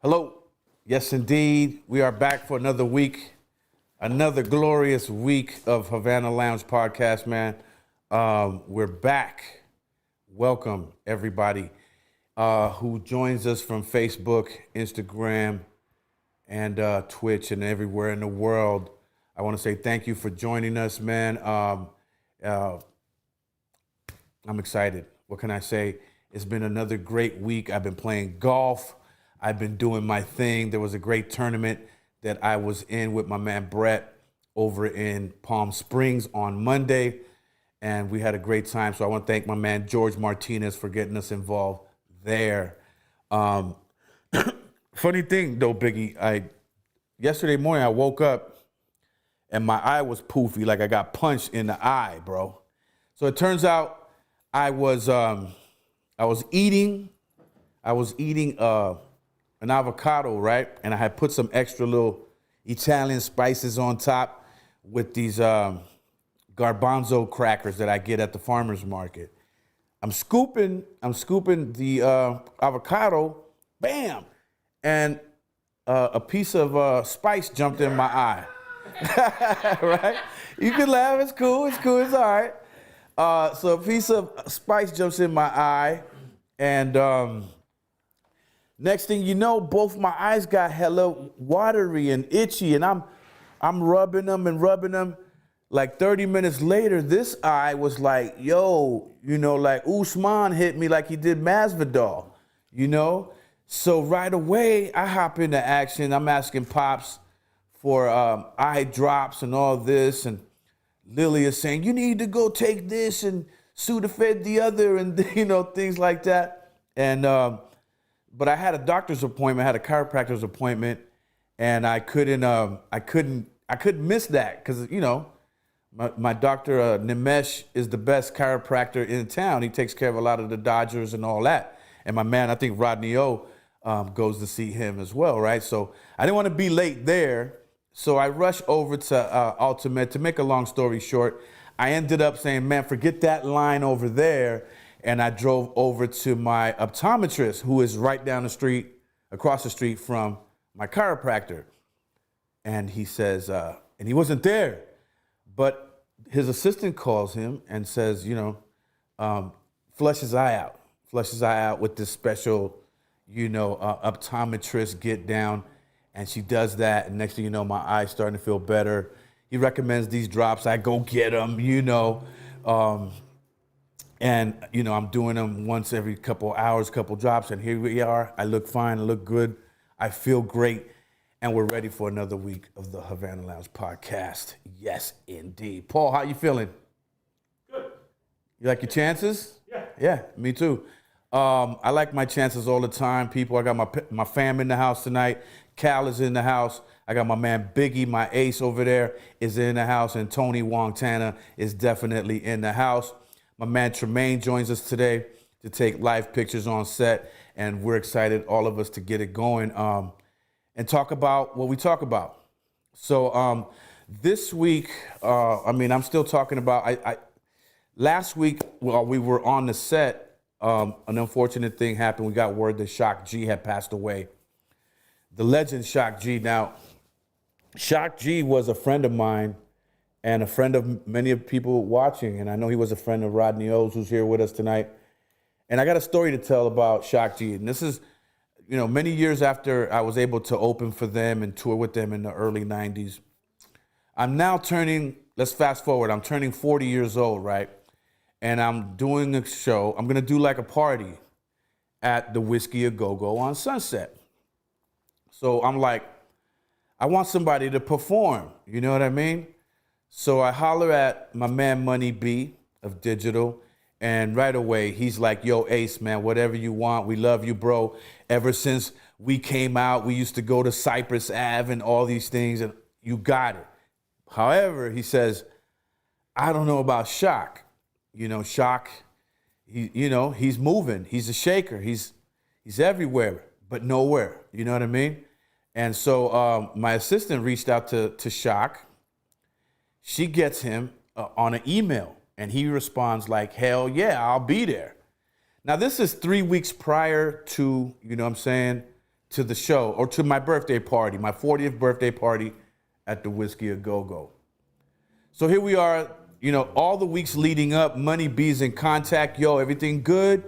Hello. Yes, indeed. We are back for another week, another glorious week of Havana Lounge podcast, man. We're back. Welcome, everybody who joins us from Facebook, Instagram, and Twitch, and everywhere in the world. I want to say thank you for joining us, man. I'm excited. What can I say? It's been another great week. I've been playing golf. I've been doing my thing. There was a great tournament that I was in with my man Brett over in Palm Springs on Monday, and we had a great time. So I want to thank my man George Martinez for getting us involved there. Funny thing though, Biggie, yesterday morning I woke up and my eye was poofy, like I got punched in the eye, bro. So it turns out I was eating an avocado, right? And I had put some extra little Italian spices on top with these garbanzo crackers that I get at the farmer's market. I'm scooping the avocado, bam, and a piece of spice jumped in my eye. Right? You can laugh, it's cool, it's all right. So a piece of spice jumps in my eye, and next thing you know, both my eyes got hella watery and itchy, and I'm rubbing them. Like 30 minutes later, this eye was like, yo, like Usman hit me like he did Masvidal, So right away, I hop into action. I'm asking Pops for eye drops and all this, and Lily is saying, you need to go take this and Sudafed the other, and things like that. And but I had a doctor's appointment, I had a chiropractor's appointment, and I couldn't miss that because my doctor Nimesh is the best chiropractor in town. He takes care of a lot of the Dodgers and all that. And my man, I think Rodney O, goes to see him as well, right? So I didn't want to be late there, so I rushed over to Ultimate. To make a long story short, I ended up saying, man, forget that line over there. And I drove over to my optometrist, who is right down the street, across the street from my chiropractor. And he says, and he wasn't there, but his assistant calls him and says, flush his eye out with this special, optometrist get down. And she does that. And next thing you know, my eye's starting to feel better. He recommends these drops. I go get them, And, I'm doing them once every couple hours, couple drops, and here we are. I look fine, I look good, I feel great, and we're ready for another week of the Havana Lounge podcast. Yes, indeed. Paul, how you feeling? Good. You like your chances? Yeah. Yeah, me too. I like my chances all the time, people. I got my fam in the house tonight. Cal is in the house. I got my man Biggie, my ace over there, is in the house, and Tony Wong-Tana is definitely in the house. My man Tremaine joins us today to take live pictures on set, and we're excited, all of us, to get it going and talk about what we talk about. So this week, I'm still talking about, last week while we were on the set, an unfortunate thing happened. We got word that Shock G had passed away. The legend Shock G. Now, Shock G was a friend of mine and a friend of many of people watching. And I know he was a friend of Rodney O's, who's here with us tonight. And I got a story to tell about Shock G. And this is, many years after I was able to open for them and tour with them in the early 90s. I'm now turning, let's fast forward, I'm turning 40 years old, right? And I'm doing a show. I'm going to do like a party at the Whiskey A Go-Go on Sunset. So I'm like, I want somebody to perform. You know what I mean? So I holler at my man Money B of Digital. And right away, he's like, yo, Ace, man, whatever you want. We love you, bro. Ever since we came out, we used to go to Cypress Ave and all these things. And you got it. However, he says, I don't know about Shock. Shock, he's moving. He's a shaker. He's everywhere, but nowhere. You know what I mean? And so my assistant reached out to Shock. She gets him on an email, and he responds like, hell yeah, I'll be there. Now, this is 3 weeks prior to, to the show, or to my birthday party, my 40th birthday party at the Whiskey A Go-Go. So here we are, all the weeks leading up, Money B's in contact. Yo, everything good?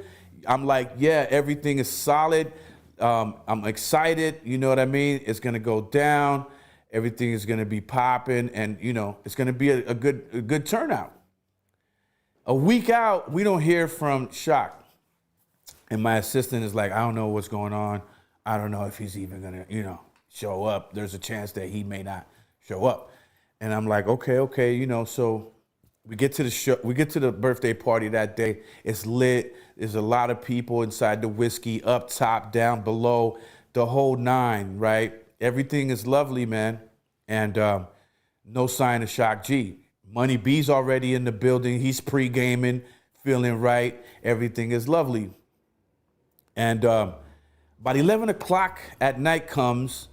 I'm like, yeah, everything is solid. I'm excited. You know what I mean? It's going to go down. Everything is going to be popping. And, it's going to be a good turnout. A week out, we don't hear from Shock. And my assistant is like, I don't know what's going on. I don't know if he's even going to, show up. There's a chance that he may not show up. And I'm like, okay, so we get to the show, we get to the birthday party that day. It's lit. There's a lot of people inside the Whiskey, up top, down below, the whole nine, right? Everything is lovely, man. And no sign of Shock G. Money B's already in the building. He's pre-gaming, feeling right. Everything is lovely. And about 11 o'clock at night comes,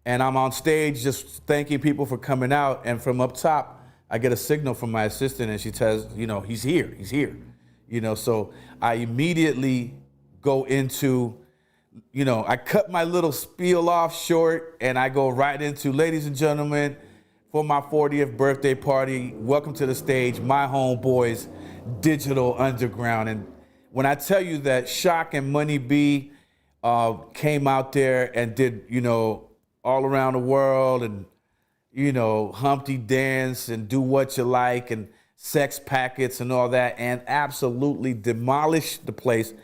and I'm on stage just thanking people for coming out. And from up top, I get a signal from my assistant, and she says, he's here. So I immediately go into, I cut my little spiel off short, and I go right into, ladies and gentlemen, for my 40th birthday party, welcome to the stage, my homeboys, Digital Underground. And when I tell you that Shock and Money B came out there and did, all around the world, and Humpty Dance and Do What You Like and Sex Packets and all that, and absolutely demolished the place.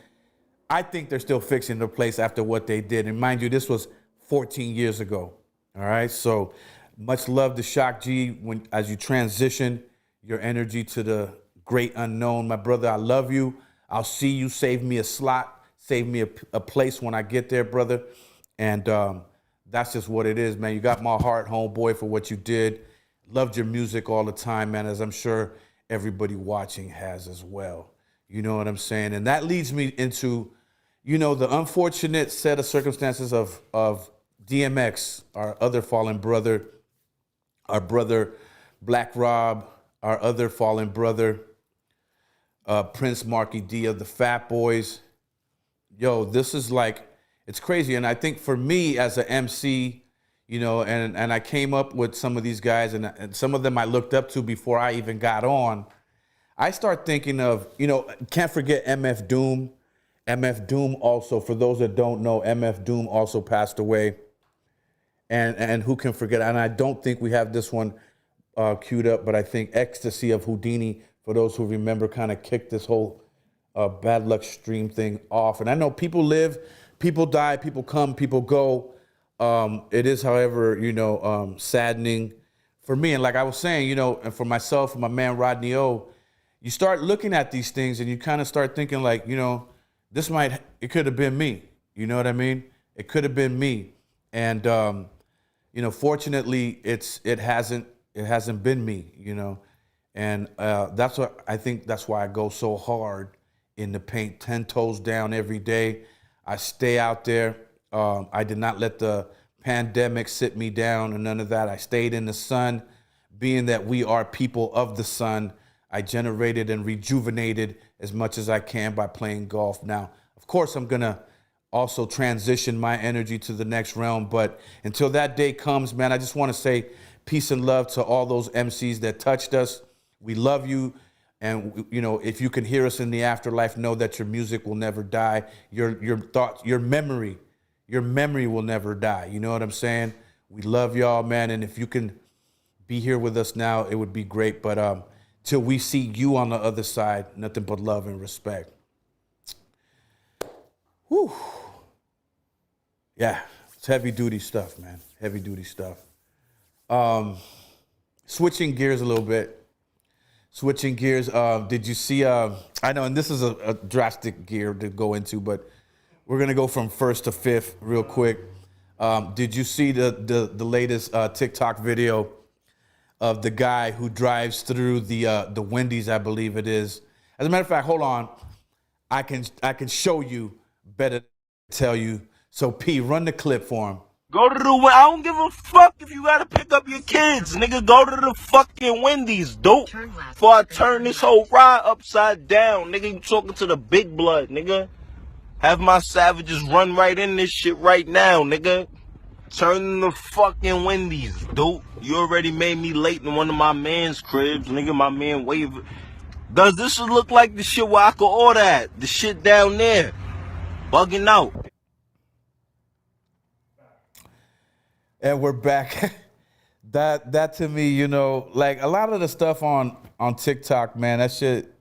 I think they're still fixing the place after what they did. And mind you, this was 14 years ago. All right, so much love to Shock G as you transition your energy to the great unknown. My brother, I love you. I'll see you. Save me a slot. Save me a place when I get there, brother. And that's just what it is, man. You got my heart, homeboy, for what you did. Loved your music all the time, man, as I'm sure everybody watching has as well. You know what I'm saying? And that leads me into, the unfortunate set of circumstances of DMX, our other fallen brother, our brother Black Rob, our other fallen brother, Prince Marky D of the Fat Boys. Yo, this is like, it's crazy. And I think for me as an MC, and I came up with some of these guys, and some of them I looked up to before I even got on. I start thinking of, can't forget MF Doom. MF Doom also, for those that don't know, MF Doom also passed away. And who can forget? And I don't think we have this one queued up, but I think Ecstasy of Houdini, for those who remember, kind of kicked this whole Bad Luck Stream thing off. And I know people live, people die, people come, people go. It is, however, saddening for me. And like I was saying, and for myself and my man Rodney O, you start looking at these things and you kind of start thinking like, it could have been me. You know what I mean? It could have been me. And, fortunately, it hasn't been me, And that's what I think. That's why I go so hard in the paint, 10 toes down every day. I stay out there. I did not let the pandemic sit me down and none of that. I stayed in the sun. Being that we are people of the sun, I generated and rejuvenated as much as I can by playing golf. Now, of course, I'm going to also transition my energy to the next realm. But until that day comes, man, I just want to say peace and love to all those MCs that touched us. We love you. And you know, if you can hear us in the afterlife, know that your music will never die. Your thoughts, your memory will never die. You know what I'm saying? We love y'all, man. And if you can be here with us now, it would be great. But till we see you on the other side, nothing but love and respect. Whew. Yeah, it's heavy duty stuff, man. Heavy duty stuff. Switching gears a little bit. Switching gears. Did you see? I know, and this is a drastic gear to go into, but we're gonna go from first to fifth real quick. Did you see the latest TikTok video of the guy who drives through the Wendy's, I believe it is? As a matter of fact, hold on. I can show you better than tell you. So P, run the clip for him. Go to the I don't give a fuck if you gotta pick up your kids, nigga. Go to the fucking Wendy's, dude. Before I turn this whole ride upside down, nigga. You talking to the big blood, nigga. Have my savages run right in this shit right now, nigga. Turn the fucking Wendy's, dude. You already made me late in one of my man's cribs, nigga. My man wave. Does this look like the shit where I could order at? The shit down there. Bugging out. And we're back. That to me, you know, like a lot of the stuff on TikTok, man, that shit,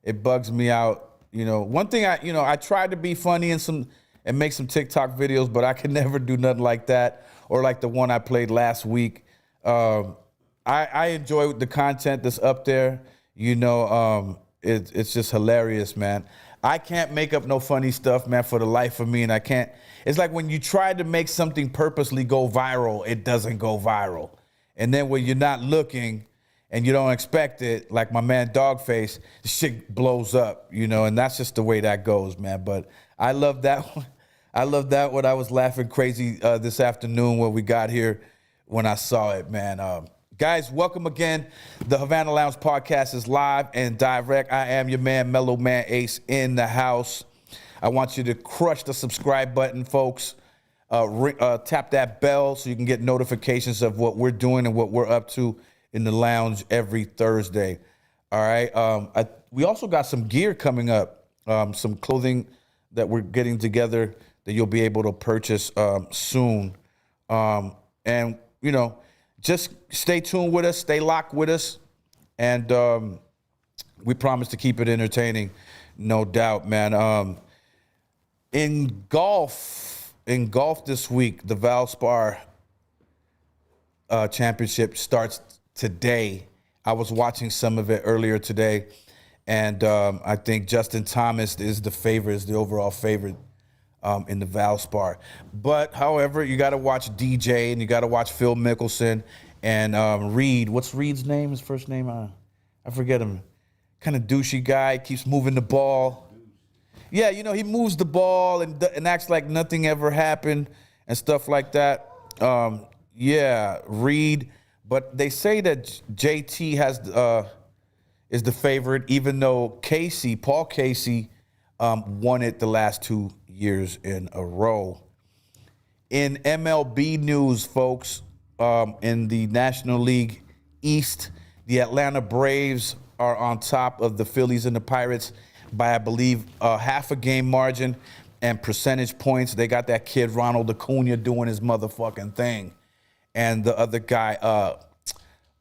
it bugs me out. You know, one thing I tried to be funny and make some TikTok videos, but I can never do nothing like that or like the one I played last week. I enjoy the content that's up there. You know, it's just hilarious, man. I can't make up no funny stuff, man, for the life of me, and I can't. It's like when you try to make something purposely go viral, it doesn't go viral. And then when you're not looking and you don't expect it, like my man Dogface, the shit blows up, you know, and that's just the way that goes, man. But I love that one. I love that one. I was laughing crazy this afternoon when we got here when I saw it, man. Guys, welcome again. The Havana Lounge podcast is live and direct. I am your man, Mellow Man Ace, in the house. I want you to crush the subscribe button, folks. Tap that bell so you can get notifications of what we're doing and what we're up to in the lounge every Thursday. All right. We also got some gear coming up, some clothing that we're getting together that you'll be able to purchase soon. And, you know, just stay tuned with us, stay locked with us, and we promise to keep it entertaining, no doubt, man. In golf this week, the Valspar Championship starts today. I was watching some of it earlier today, and I think Justin Thomas is the overall favorite in the Valspar. But, however, you got to watch DJ and you got to watch Phil Mickelson and Reed. What's Reed's name? His first name? I forget him. Kind of douchey guy, keeps moving the ball. Yeah, you know, he moves the ball and acts like nothing ever happened and stuff like that. Yeah, Reed. But they say that JT is the favorite, even though Paul Casey, won it the last 2 years in a row. In MLB news, folks, in the National League East, the Atlanta Braves are on top of the Phillies and the Pirates by, I believe, half a game margin and percentage points. They got that kid Ronald Acuna doing his motherfucking thing. And the other guy,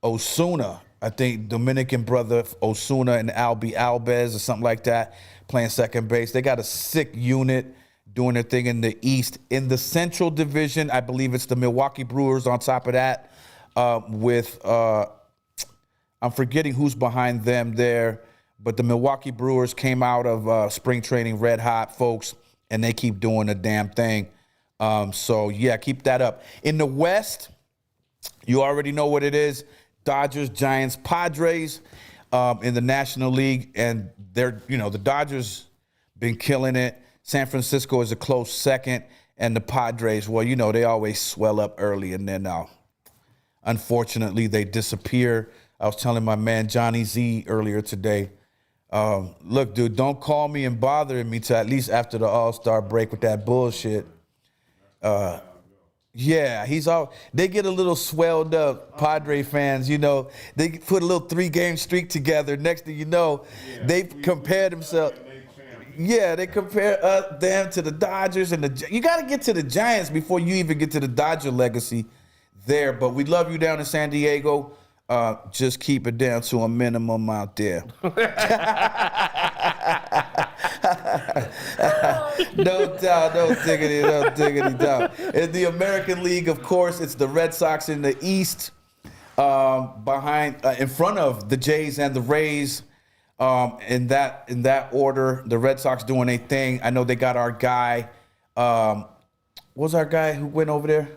Osuna, I think Dominican brother Osuna and Albi Alves or something like that, playing second base. They got a sick unit doing their thing in the East. In the Central Division, I believe it's the Milwaukee Brewers on top of that with, I'm forgetting who's behind them there, but the Milwaukee Brewers came out of spring training red hot, folks, and they keep doing the damn thing. So, yeah, keep that up. In the West, you already know what it is. Dodgers, Giants, Padres in the National League, and the Dodgers been killing it. San Francisco is a close second, and the Padres, well, you know, they always swell up early, and then unfortunately they disappear. I was telling my man Johnny Z earlier today, look, dude, don't call me and bother me till at least after the All-Star break with that bullshit. Yeah, they get a little swelled up, Padre fans, you know. They put a little 3-game streak together. Next thing you know, they compare themselves. Yeah, they compare them to the Dodgers and you got to get to the Giants before you even get to the Dodger legacy there. But we love you down in San Diego. Just keep it down to a minimum out there. No doubt, no diggity doubt. In the American League, of course, it's the Red Sox in the East, in front of the Jays and the Rays. In that order, the Red Sox doing a thing. I know they got our guy. What was our guy who went over there?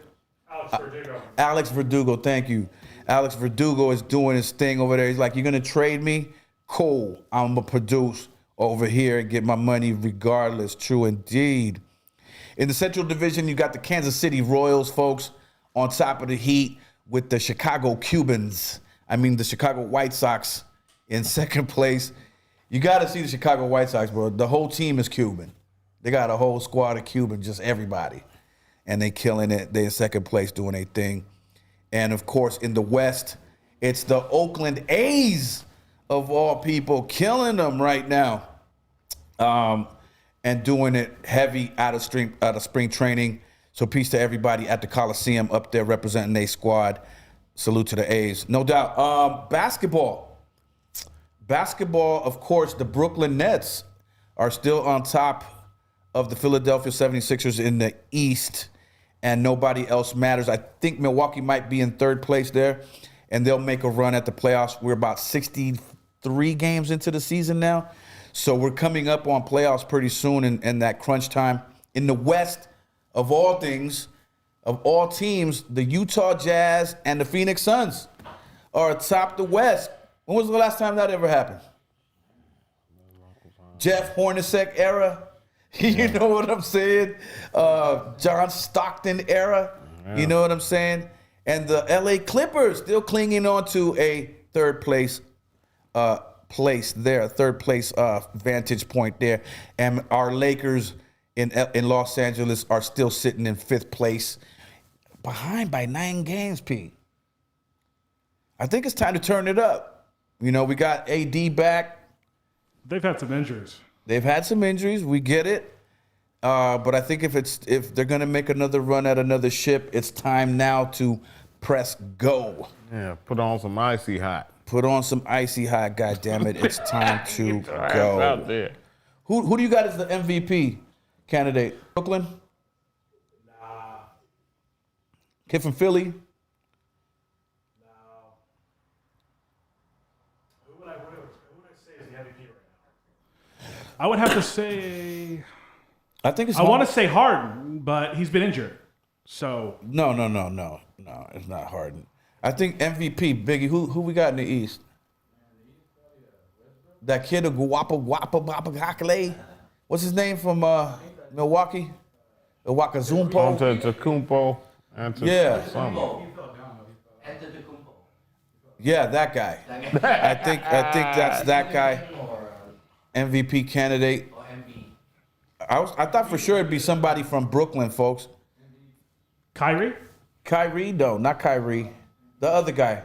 Alex Verdugo, thank you. Alex Verdugo is doing his thing over there. He's like, you're going to trade me? Cool. I'm going to produce over here and get my money regardless. True indeed. In the Central Division, you got the Kansas City Royals, folks, on top of the heat with the Chicago the Chicago White Sox in second place. You got to see the Chicago White Sox, bro. The whole team is Cuban. They got a whole squad of Cuban, just everybody. And they killing it. They in second place doing their thing. And, of course, in the West, it's the Oakland A's, of all people, killing them right now. And doing it heavy out of spring training. So peace to everybody at the Coliseum up there representing their squad. Salute to the A's. No doubt. Basketball, of course, the Brooklyn Nets are still on top of the Philadelphia 76ers in the East. And nobody else matters. I think Milwaukee might be in third place there, and they'll make a run at the playoffs. We're about 63 games into the season now, so we're coming up on playoffs pretty soon in that crunch time. In the West, of all things, of all teams, the Utah Jazz and the Phoenix Suns are atop the West. When was the last time that ever happened? Jeff Hornacek era. You know what I'm saying? John Stockton era. Yeah. You know what I'm saying? And the LA Clippers still clinging on to a third place vantage point there. And our Lakers in Los Angeles are still sitting in fifth place, behind by 9 games, P. I think it's time to turn it up. You know, we got AD back. They've had some injuries. We get it. But I think if they're gonna make another run at another ship, it's time now to press go. Yeah, put on some icy hot. God damn it! It's time to go. Out there. Who do you got as the MVP candidate? Brooklyn? Nah. Kid from Philly? No. Who would I say is the MVP right now? I would have to say. I think it's. I want to say Harden, but he's been injured. So. No. It's not Harden. I think MVP, Biggie. Who we got in the East? That kid of Guapa Hakale. What's his name from Milwaukee? Wakazumpo. Antetokounmpo. Yeah. Something. Yeah, that guy. I think that's that guy. MVP candidate. I thought for sure it'd be somebody from Brooklyn, folks. Kyrie? Kyrie, no, not Kyrie. The other guy.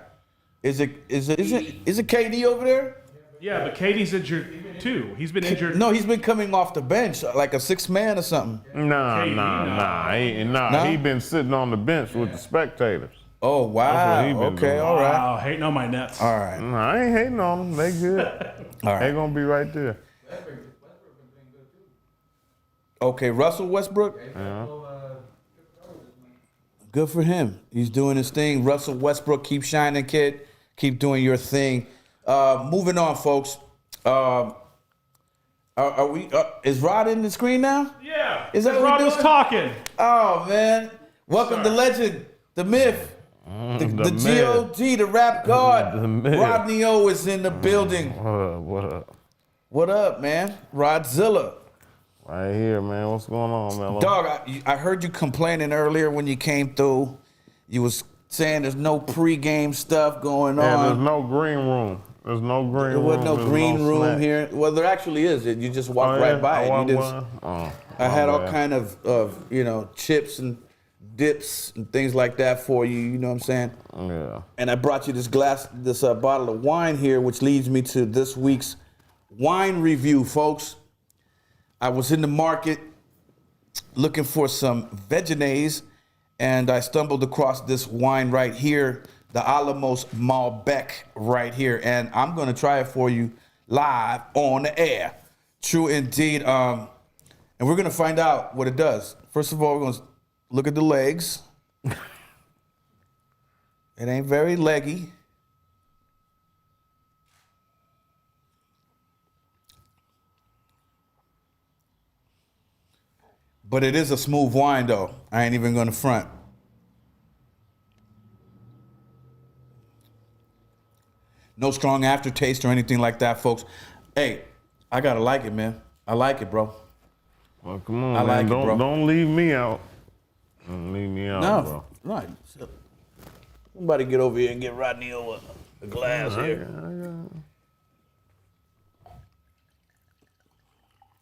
Is it KD over there? Yeah, but KD's injured too. He's been injured. No, he's been coming off the bench like a 6th man or something. Nah. He been sitting on the bench with the spectators. Oh, wow. Okay, all right. Wow, hating on my Nets. All right. Nah, I ain't hating on them. They good. All right. They gonna be right there. Okay, Russell Westbrook? Yeah. Good for him. He's doing his thing. Russell Westbrook, keep shining, kid. Keep doing your thing. Moving on, folks. Are we? Is Rod in the screen now? Yeah. Is that what Rod we're was doing? talking. Oh man! Welcome the legend, the myth, the G.O.D., the rap god. Rodney O is in the building. What up? What up, man? Rodzilla. Right here, man. What's going on, Mellow? Dog, I heard you complaining earlier when you came through. You was saying there's no pregame stuff going on. Yeah, there's no green room. There's no green room. There wasn't no green room snack. here. Well, there actually is. You just walk right by it. I I had all kind of chips and dips and things like that for you. You know what I'm saying? Yeah. And I brought you this bottle of wine here, which leads me to this week's wine review, folks. I was in the market looking for some Vegenaise, and I stumbled across this wine right here, the Alamos Malbec right here, and I'm gonna try it for you live on the air. True indeed. And we're gonna find out what it does. First of all, we're gonna look at the legs. It ain't very leggy. But it is a smooth wine, though. I ain't even gonna front. No strong aftertaste or anything like that, folks. Hey, I gotta like it, man. I like it, bro. Well, come on, I man. like it, bro. Don't leave me out. Don't leave me out, No, bro. right. Somebody get over here and get Rodney O a glass here.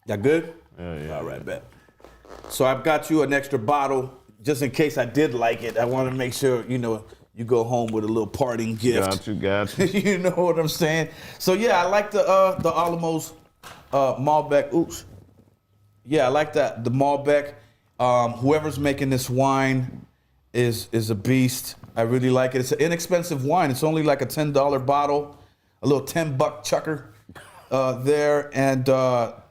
That good? Yeah. All right, bet. So I've got you an extra bottle just in case I did like it. I want to make sure, you go home with a little parting gift. Got you. You know what I'm saying? So yeah, I like the Alamos Malbec. Oops. Yeah, I like that. The Malbec. Whoever's making this wine is a beast. I really like it. It's an inexpensive wine. It's only like a $10 bottle, a little $10 chucker there, and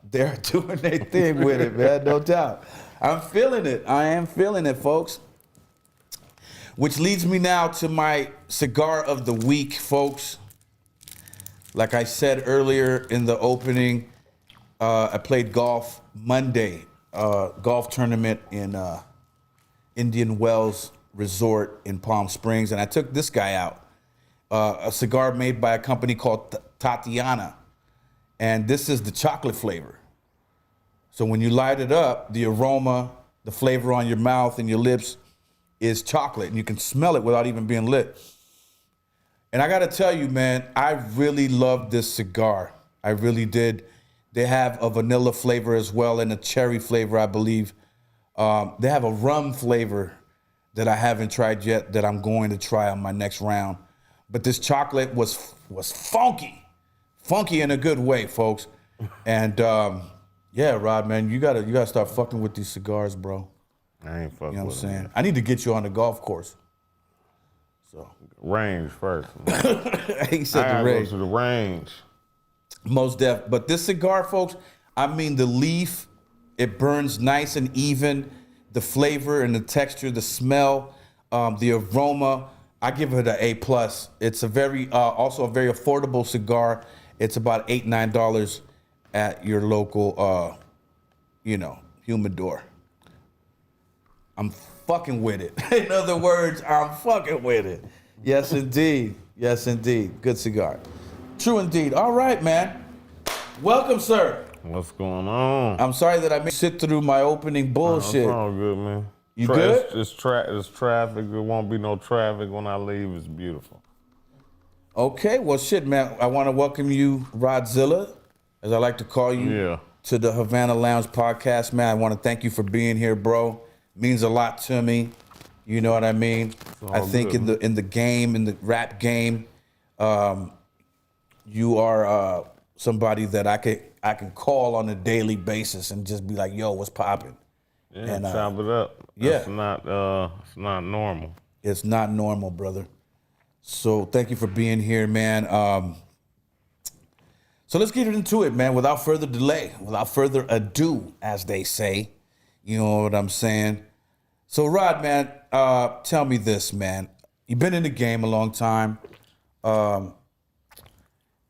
they're doing their thing with it, man. No doubt. I'm feeling it. I am feeling it, folks. Which leads me now to my cigar of the week, folks. Like I said earlier in the opening, I played golf Monday, golf tournament in Indian Wells Resort in Palm Springs, and I took this guy out, a cigar made by a company called Tatiana, and this is the chocolate flavor. So when you light it up, the aroma, the flavor on your mouth and your lips is chocolate, and you can smell it without even being lit. And I gotta tell you, man, I really loved this cigar. I really did. They have a vanilla flavor as well and a cherry flavor, I believe. They have a rum flavor that I haven't tried yet that I'm going to try on my next round. But this chocolate was funky in a good way, folks. And yeah, Rod, man, you gotta start fucking with these cigars, bro. I ain't fucking You know what with I'm saying? it. I need to get you on the golf course. So Range first. he said I the gotta range. go to the range. Most def. But this cigar, folks, I mean the leaf, it burns nice and even. The flavor and the texture, the smell, the aroma, I give it an A+. It's a very also a very affordable cigar. It's about $8-9 at your local humidor. I'm fucking with it. In other words, I'm fucking with it. Yes, indeed. Yes, indeed. Good cigar. True indeed. All right, man. Welcome, sir. What's going on? I'm sorry that I made you sit through my opening bullshit. It's all good, man. You good? It's traffic. There won't be no traffic when I leave. It's beautiful. Okay, well, shit, man. I want to welcome you, Rodzilla, as I like to call you, to the Havana Lounge podcast, man. I want to thank you for being here, bro. Means a lot to me. You know what I mean? I think good, in the game, in the rap game, you are somebody that I can call on a daily basis and just be like, "Yo, what's popping?" Yeah, And, chop it up. yeah. It's not normal. It's not normal, brother. So thank you for being here, man. So let's get into it, man. Without further delay, without further ado, as they say. You know what I'm saying? So Rod, man, tell me this, man. You've been in the game a long time.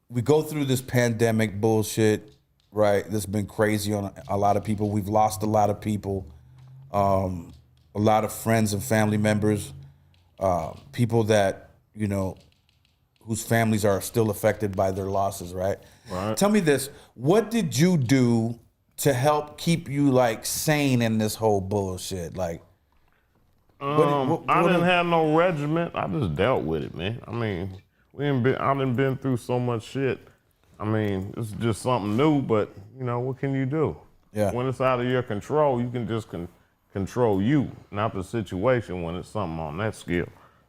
We go through this pandemic bullshit, right? This has been crazy on a lot of people. We've lost a lot of people, a lot of friends and family members, people that, whose families are still affected by their losses, right? Right. Tell me this. What did you do to help keep you, like, sane in this whole bullshit? Like, I didn't have no regiment. I just dealt with it, man. I mean, I done been through so much shit. I mean, it's just something new, but what can you do? Yeah. When it's out of your control, you can just control you, not the situation when it's something on that scale.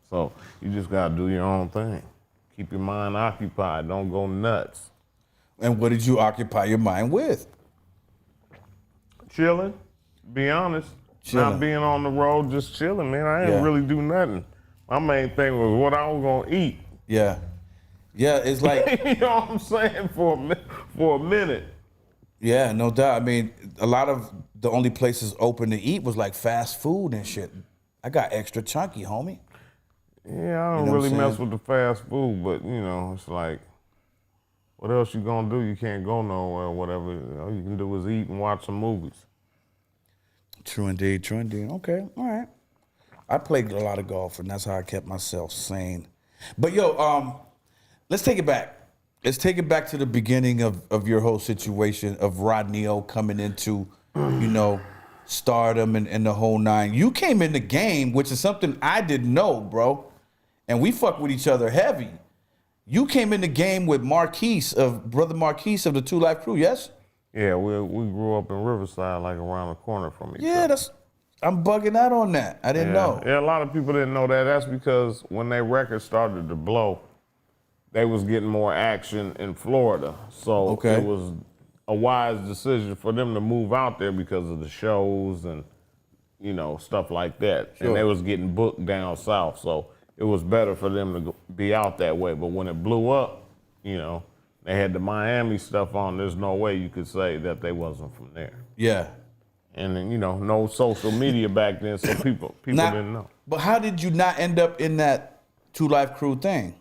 So you just gotta do your own thing. Keep your mind occupied. Don't go nuts. And what did you occupy your mind with? Chilling. Be honest. Chilling. Not being on the road, just chilling, man. I didn't really do nothing. My main thing was what I was gonna eat. Yeah. Yeah, it's like You know what I'm saying? For a minute. yeah, no doubt. I mean, a lot of the only places open to eat was like fast food and shit. I got extra chunky, homie. Yeah, I don't You know what really I'm mess saying? with the fast food, but it's like, what else you gonna do? You can't go nowhere. Whatever you can do is eat and watch some movies. True indeed, true indeed. Okay, all right. I played a lot of golf, and that's how I kept myself sane. But yo, let's take it back. Let's take it back to the beginning of your whole situation of Rodney O coming into, stardom and the whole nine. You came in the game, which is something I didn't know, bro. And we fuck with each other heavy. You came in the game with Brother Marquise of the Two Life Crew, yes? Yeah, we grew up in Riverside, like around the corner from each Yeah, other. I'm bugging out on that. I didn't know. Yeah, a lot of people didn't know that. That's because when their records started to blow, they was getting more action in Florida. So Okay. it was a wise decision for them to move out there because of the shows and, stuff like that. Sure. And they was getting booked down south. So it was better for them to be out that way. But when it blew up, they had the Miami stuff on. There's no way you could say that they wasn't from there. Yeah. And then, no social media back then, so people didn't know. But how did you not end up in that Two Life Crew thing?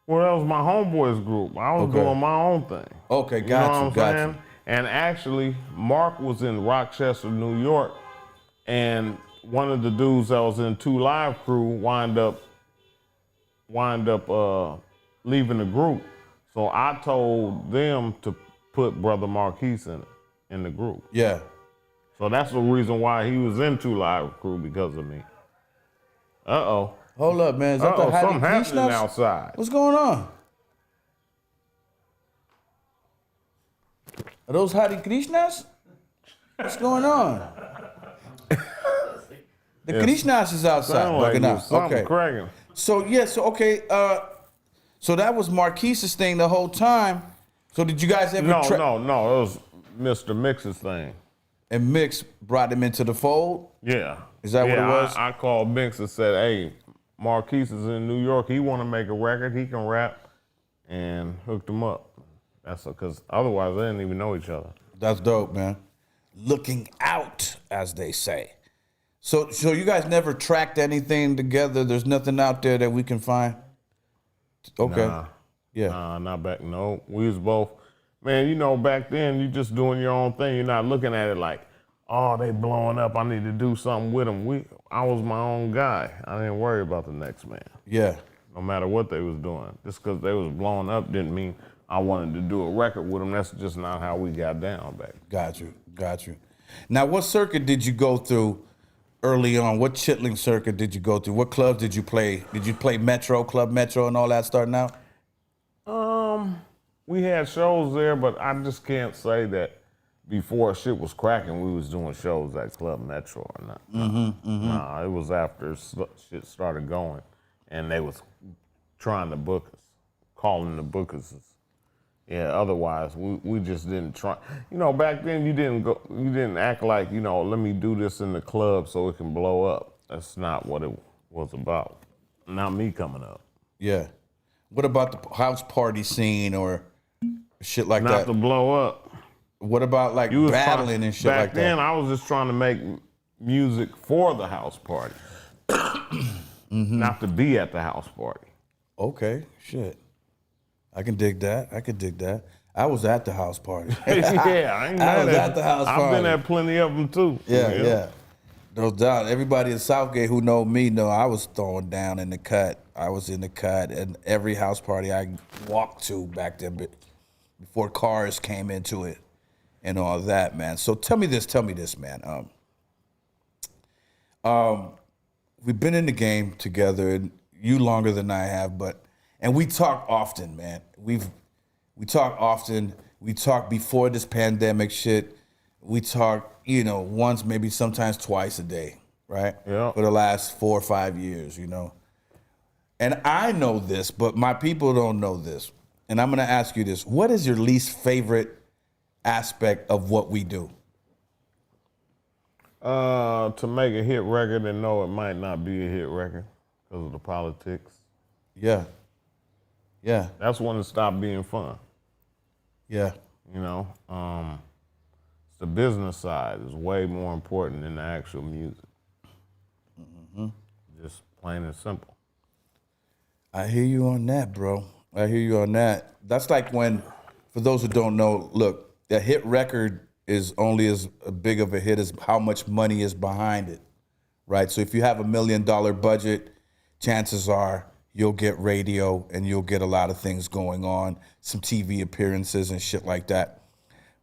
Well, that was my homeboys group. I was Okay. doing my own thing. Okay, You know got what you, I'm got saying? you. And actually, Mark was in Rochester, New York, and one of the dudes that was in Two Live Crew wind up leaving the group. So I told them to put Brother Marquise in the group. Yeah. So that's the reason why he was in Two Live Crew, because of me. Uh-oh. Hold up, man. Is that the Hare something happening Krishnas? outside. What's going on? Are those Hare Krishnas? What's going on? The Krishnas is outside. Sound like Bugging out. something Okay. cracking. So so that was Marquise's thing the whole time. So did you guys ever No, it was Mr. Mix's thing. And Mix brought him into the fold? Yeah. Is that what it was? I called Mix and said, hey, Marquise is in New York. He want to make a record. He can rap, and hooked him up. That's because otherwise they didn't even know each other. That's dope, man. Looking out, as they say. So you guys never tracked anything together? There's nothing out there that we can find? Okay. Nah. Yeah. Nah, not back. No, we was both. Man, back then you just doing your own thing. You're not looking at it like, oh, they blowing up. I need to do something with them. I was my own guy. I didn't worry about the next man. Yeah. No matter what they was doing. Just because they was blowing up didn't mean I wanted to do a record with them. That's just not how we got down back. Got you. Now, what circuit did you go through early on? What chitlin circuit did you go through? What clubs did you play? Did you play Club Metro and all that starting out? We had shows there, but I just can't say that before shit was cracking, we was doing shows at Club Metro or not. Nah, it was after shit started going, and they was trying to book us, calling the bookers. Yeah, otherwise we just didn't try. Back then you didn't act like, let me do this in the club so it can blow up. That's not what it was about. Not me coming up. Yeah. What about the house party scene or shit like Not that? to blow up. What about like battling and shit like Back then, that? I was just trying to make music for the house party, not to be at the house party. Okay, shit. I can dig that. I was at the house party. Yeah, I ain't mad was at at the house I've party. been at plenty of them too. Yeah. No doubt. Everybody in Southgate who know me know I was throwing down in the cut. I was in the cut, and every house party I walked to back then before cars came into it and all that, man. So tell me this, man. We've been in the game together, and you longer than I have, and we talk often, man. We talk often. We talk before this pandemic shit. we talk, you know, once, maybe sometimes twice a day, right? Yeah. For the last 4 or 5 years, you know. And I know this, but my people don't know this. And I'm going to ask you this. What is your least favorite aspect of what we do? To make a hit record and know it might not be a hit record because of the politics. Yeah. Yeah. That's when it stopped being fun. Yeah. You know, the business side is way more important than the actual music. Just plain and simple. I hear you on that, bro. I hear you on that. That's like when, for those who don't know, look, a hit record is only as big of a hit as how much money is behind it, right? So if you have $1 million budget, chances are you'll get radio and you'll get a lot of things going on, some TV appearances and shit like that.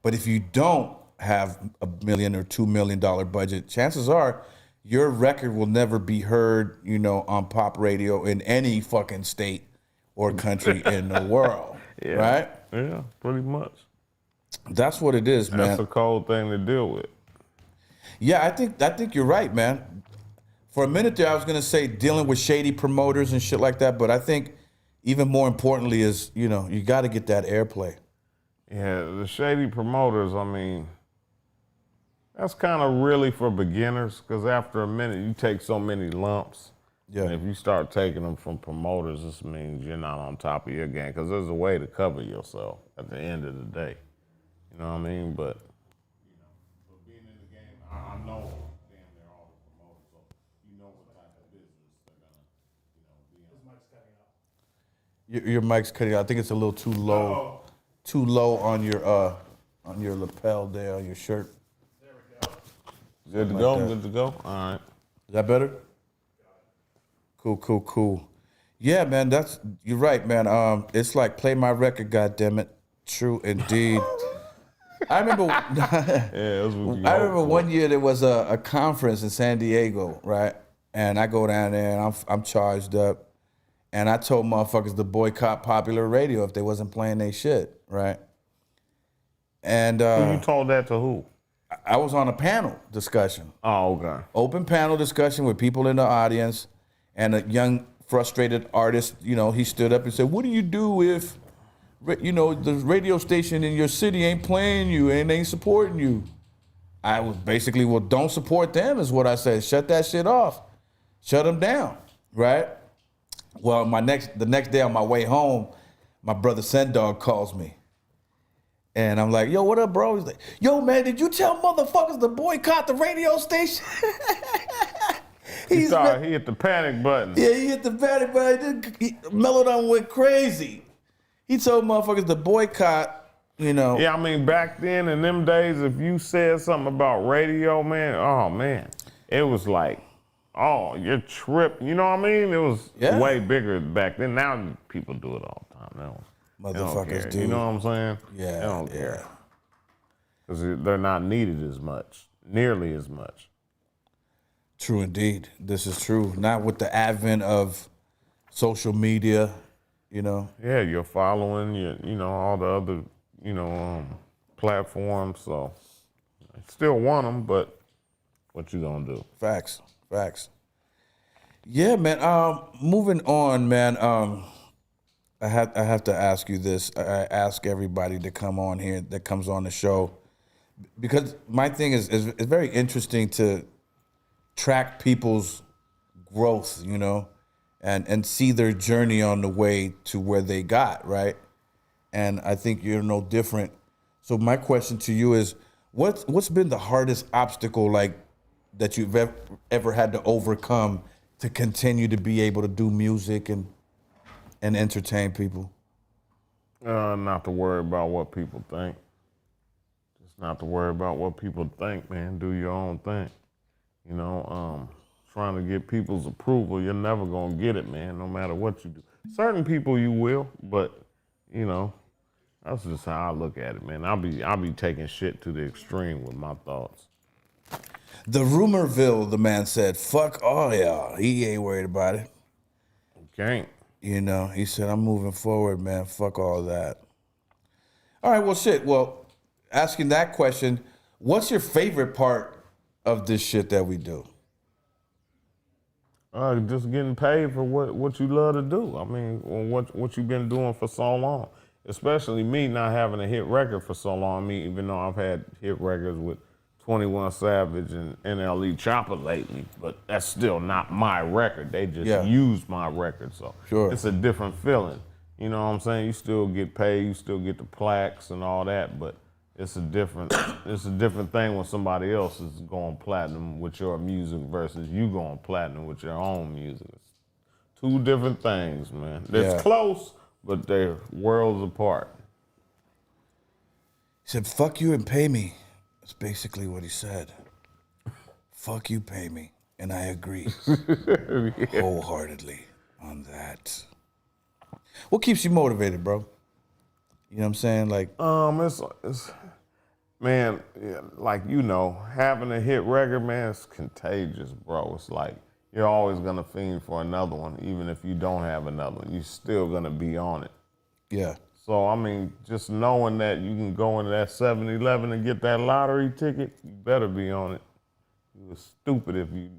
But if you don't have $1 million or $2 million budget, chances are your record will never be heard, you know, on pop radio in any fucking state or country in the world, right? Yeah, pretty much. That's what it is, man. That's a cold thing to deal with. Yeah, I think you're right, man. For a minute there, I was gonna say dealing with shady promoters and shit like that, but I think even more importantly is, you know, you got to get that airplay. Yeah, the shady promoters, I mean, that's kind of really for beginners because after a minute, you take so many lumps. Yeah. And if you start taking them from promoters, this means you're not on top of your game because there's a way to cover yourself at the end of the day. You know what I mean? But, you know, for being in the game, I know damn near all the promoters, so you know what type of business they're going to, you know, be in. His mic's cutting out. Your mic's cutting out. I think it's a little too low. Uh-oh. Too low on your lapel there on your shirt. There we go. Good to Like go? that. Good to go? All right. Is that better? Cool. Yeah, man, you're right, man. It's like play my record, goddammit. True indeed. I remember That's what you I hope remember for. one year there was a conference in San Diego, right? And I go down there and I'm charged up. And I told motherfuckers to boycott popular radio if they wasn't playing their shit, right? And You told that to who? I was on a panel discussion. Oh, okay. Open panel discussion with people in the audience, and a young frustrated artist, you know, he stood up and said, what do you do if, you know, the radio station in your city ain't playing you and ain't supporting you? I was basically, well, don't support them is what I said. Shut that shit off. Shut them down, right? Well, the next day on my way home, my brother Sendog calls me. And I'm like, yo, what up, bro? He's like, yo, man, did you tell motherfuckers to boycott the radio station? He hit the panic button. Yeah, he hit the panic button. Mellow Man went crazy. He told motherfuckers to boycott, you know. Yeah, I mean, back then in them days, if you said something about radio, man, oh, man, it was like, oh, you're tripping. You know what I mean? It was way bigger back then. Now people do it all the time. They don't Motherfuckers care. do. You know what I'm saying? Yeah, They don't care. Because they're not needed as much, nearly as much. True indeed. This is true. Not with the advent of social media, you know. Yeah, you're following, you know, all the other, you know, platforms. So I still want them, but what you gonna do? Facts. Yeah, man. Moving on, man. I have to ask you this. I ask everybody to come on here that comes on the show, because my thing is it's very interesting to track people's growth, you know, and see their journey on the way to where they got, right? And I think you're no different. So my question to you is, what's been the hardest obstacle, like, that you've ever had to overcome to continue to be able to do music and entertain people? Not to worry about what people think. Just not to worry about what people think, man. Do your own thing. You know, trying to get people's approval, you're never gonna get it, man, no matter what you do. Certain people you will, but, you know, that's just how I look at it, man. I'll be taking shit to the extreme with my thoughts. The Rumorville, the man said, fuck all y'all. He ain't worried about it. Can't. You know, he said, I'm moving forward, man. Fuck all that. All right, well, shit. Well, asking that question, What's your favorite part of this shit that we do? Just getting paid for what you love to do. I mean, what you've been doing for so long. Especially me not having a hit record for so long. I mean, even though I've had hit records with 21 Savage and NLE Chopper lately, but that's still not my record. They just used my record, so it's a different feeling. You know what I'm saying? You still get paid, you still get the plaques and all that, but it's a different thing when somebody else is going platinum with your music versus you going platinum with your own music. It's two different things, man. It's close, but they're worlds apart. He said, "Fuck you and pay me." That's basically what he said. Fuck you, pay me. And I agree wholeheartedly on that. What keeps you motivated, bro? You know what I'm saying? Like, it's man, like, you know, having a hit record, man, it's contagious, bro. It's like you're always gonna fiend for another one, even if you don't have another one. You're still gonna be on it. Yeah. So, I mean, just knowing that you can go into that 7-Eleven and get that lottery ticket, you better be on it. You're stupid if you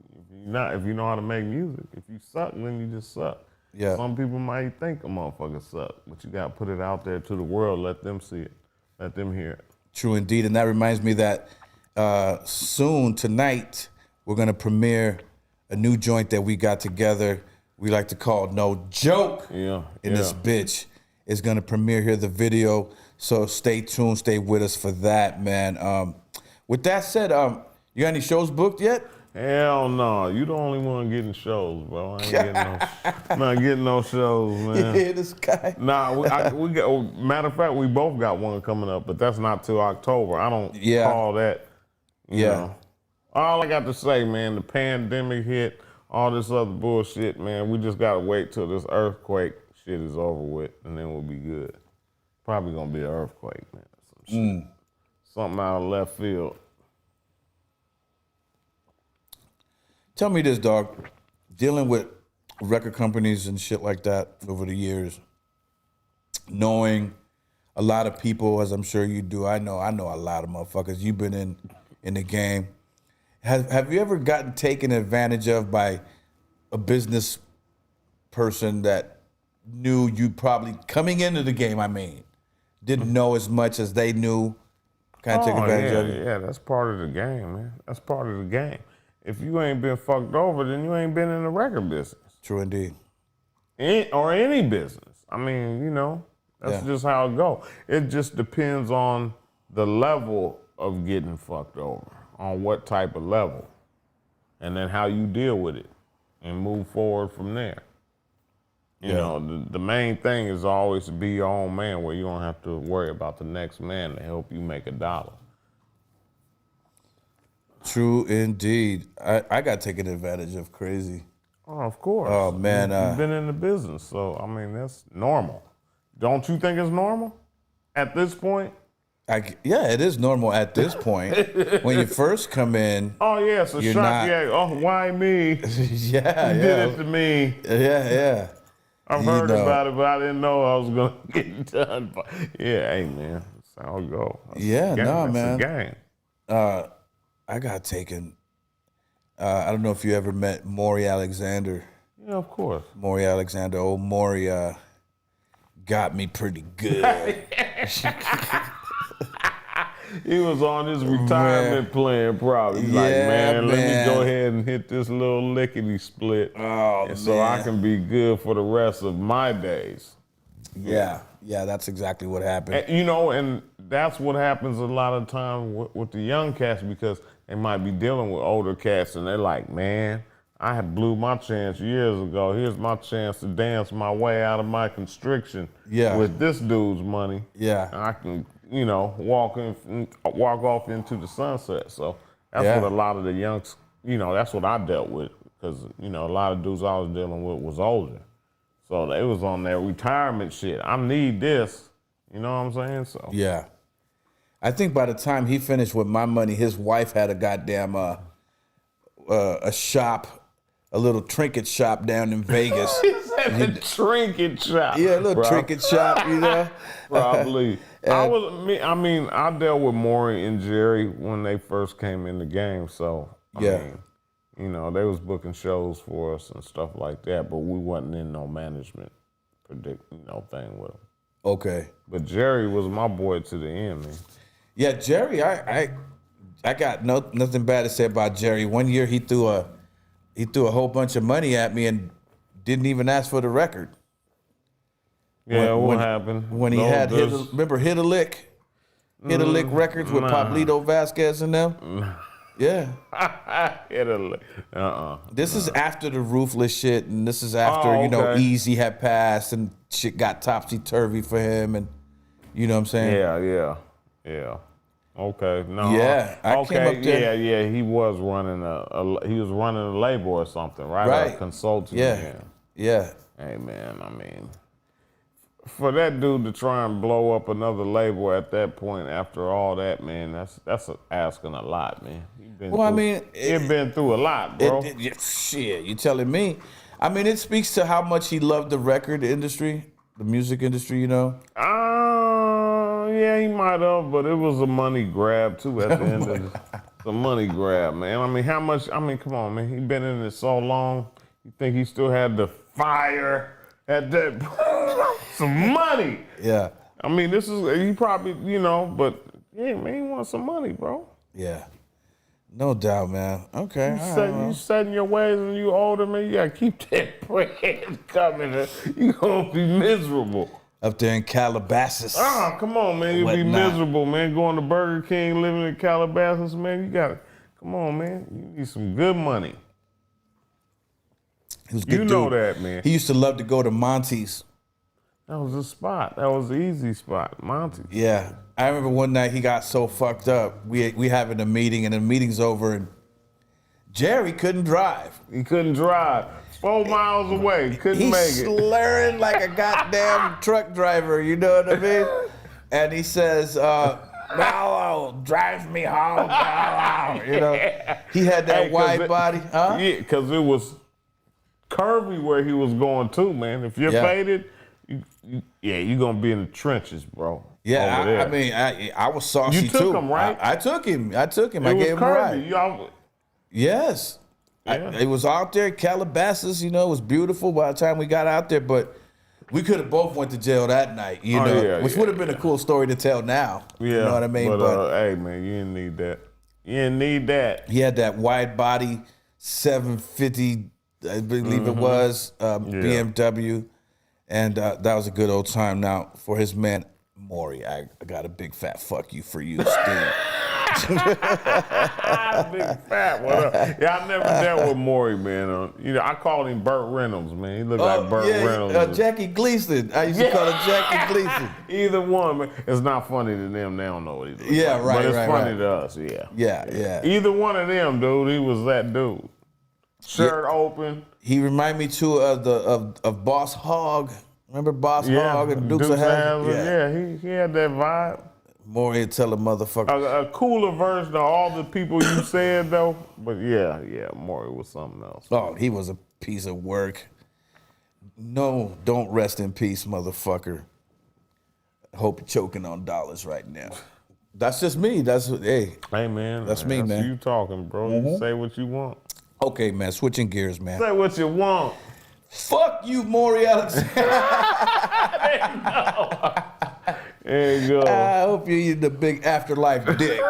know how to make music. If you suck, then you just suck. Yeah. Some people might think a motherfucker suck, but you gotta put it out there to the world, let them see it, let them hear it. True indeed. And that reminds me that soon, tonight, we're gonna premiere a new joint that we got together. We like to call No Joke in this bitch. It's gonna premiere here, the video. So stay tuned, stay with us for that, man. With that said, you got any shows booked yet? Hell no, you the only one getting shows, bro. I ain't not getting no shows, man. Yeah, this guy. Nah, we got. Matter of fact, we both got one coming up, but that's not till October. I don't call that. You know. All I got to say, man, the pandemic hit, all this other bullshit, man. We just gotta wait till this earthquake shit is over with, and then we'll be good. Probably gonna be an earthquake, man. Some shit. Something out of left field. Tell me this, dog. Dealing with record companies and shit like that over the years, knowing a lot of people, as I'm sure you do, I know a lot of motherfuckers. You've been in the game. Have you ever gotten taken advantage of by a business person that knew you probably coming into the game? I mean, didn't know as much as they knew. Kind of take advantage of you. Yeah, that's part of the game, man. That's part of the game. If you ain't been fucked over, then you ain't been in the record business. True indeed. Or any business. I mean, you know, that's just how it go. It just depends on the level of getting fucked over, on what type of level, and then how you deal with it and move forward from there. You know, the main thing is always to be your own man, where you don't have to worry about the next man to help you make a dollar. True indeed. I got taken advantage of crazy. Oh, of course. Oh, man. You've been in the business, so, I mean, that's normal. Don't you think it's normal at this point? Yeah, it is normal at this point. When you first come in. Oh, yeah, it's a shock. Oh, why me? You did it to me. Yeah. I've heard about it, but I didn't know I was going to get it done. Yeah, hey, man, that's how it go. Man. That's a game. I got taken. I don't know if you ever met Maury Alexander. Yeah, of course. Maury Alexander. Old Maury got me pretty good. He was on his retirement plan, probably. He's like, man, let me go ahead and hit this little lickety split, so I can be good for the rest of my days. Yeah, that's exactly what happened. And, you know, and that's what happens a lot of time with the young cats, because they might be dealing with older cats, and they're like, man, I had blew my chance years ago. Here's my chance to dance my way out of my constriction with this dude's money. Yeah, and I can, you know, walk off into the sunset. So that's what a lot of the youngs, you know, that's what I dealt with, because, you know, a lot of dudes I was dealing with was older. So they was on their retirement shit. I need this, you know what I'm saying? So yeah, I think by the time he finished with my money, his wife had a goddamn a shop, a little trinket shop down in Vegas. A trinket shop. Yeah, a little bro. trinket shop, you know. Probably. I dealt with Maury and Jerry when they first came in the game, so I mean, you know, they was booking shows for us and stuff like that, but we wasn't in no management thing with them. Okay. But Jerry was my boy to the end, man. Yeah, Jerry, I got nothing bad to say about Jerry. One year he threw a whole bunch of money at me and didn't even ask for the record. Yeah, what happened? When he had Hit a Lick Records with Pablito Vasquez and them? Yeah. Hit a Lick. This is after the Ruthless shit, and this is after, Easy had passed and shit got topsy-turvy for him, and you know what I'm saying? Yeah. Okay. No. Yeah. I came up there. Yeah. He was running a label or something, right? Right. A consultant. Yeah. Hey man, I mean, for that dude to try and blow up another label at that point after all that, man, that's asking a lot, man. He's been through a lot, bro. Shit, you telling me? I mean, it speaks to how much he loved the record industry, the music industry, you know? Yeah, he might have, but it was a money grab too at the end of it. The money grab, man. I mean, come on, man. He been in it so long. You think he still had the fire at that some money? Yeah. I mean, he probably, but yeah, man, he wants some money, bro. Yeah. No doubt, man. Okay. You set in your ways and you older, man, you gotta keep that bread coming. You gonna be miserable. Up there in Calabasas. Come on, man. You'll be miserable, man. Going to Burger King, living in Calabasas, man. Come on, man. You need some good money. He was a good dude. Know that, man. He used to love to go to Monty's. That was the spot. That was the easy spot, Monty's. Yeah. I remember one night he got so fucked up. We having a meeting, and the meeting's over, and Jerry couldn't drive. He couldn't drive. 4 miles away, couldn't make it. He's slurring like a goddamn truck driver, you know what I mean? And he says, Mellow, drive me home, Mellow. You know, he had that wide body. Huh? Yeah, because it was curvy where he was going too, man. If you're faded, you're going to be in the trenches, bro. Yeah, I was saucy too. You took him, right? I took him. I gave him a ride. Yes. Yeah. It was out there, Calabasas, it was beautiful by the time we got out there, but we could have both went to jail that night, which would have been a cool story to tell now. Yeah. You know what I mean? But hey, man, you didn't need that. You didn't need that. He had that wide body 750, I believe it was, BMW, and that was a good old time. Now, for his man, Maury, I got a big fat fuck you for you, Steve. Big fat one. Yeah, I never dealt with Maury, man. I called him Burt Reynolds, man. He looked like Burt Reynolds. Jackie Gleason. I used to call him Jackie Gleason. Either one, man. It's not funny to them. They don't know what he looks like. Right, but it's funny to us, yeah. Yeah. Either one of them, dude, he was that dude. Shirt open. He reminded me, too, of Boss Hogg. Remember Boss Hogg and Dukes of Hazzard? Yeah, he had that vibe. Maury would tell a motherfucker. A cooler version of all the people you said, though. But yeah, Maury was something else. Oh, he was a piece of work. No, don't rest in peace, motherfucker. I hope you're choking on dollars right now. That's just me. Hey, man. That's me, man. You talking, bro. You say what you want. Okay, man. Switching gears, man. Say what you want. Fuck you, Maury Alexander. There you go. I hope you eat the big afterlife dick.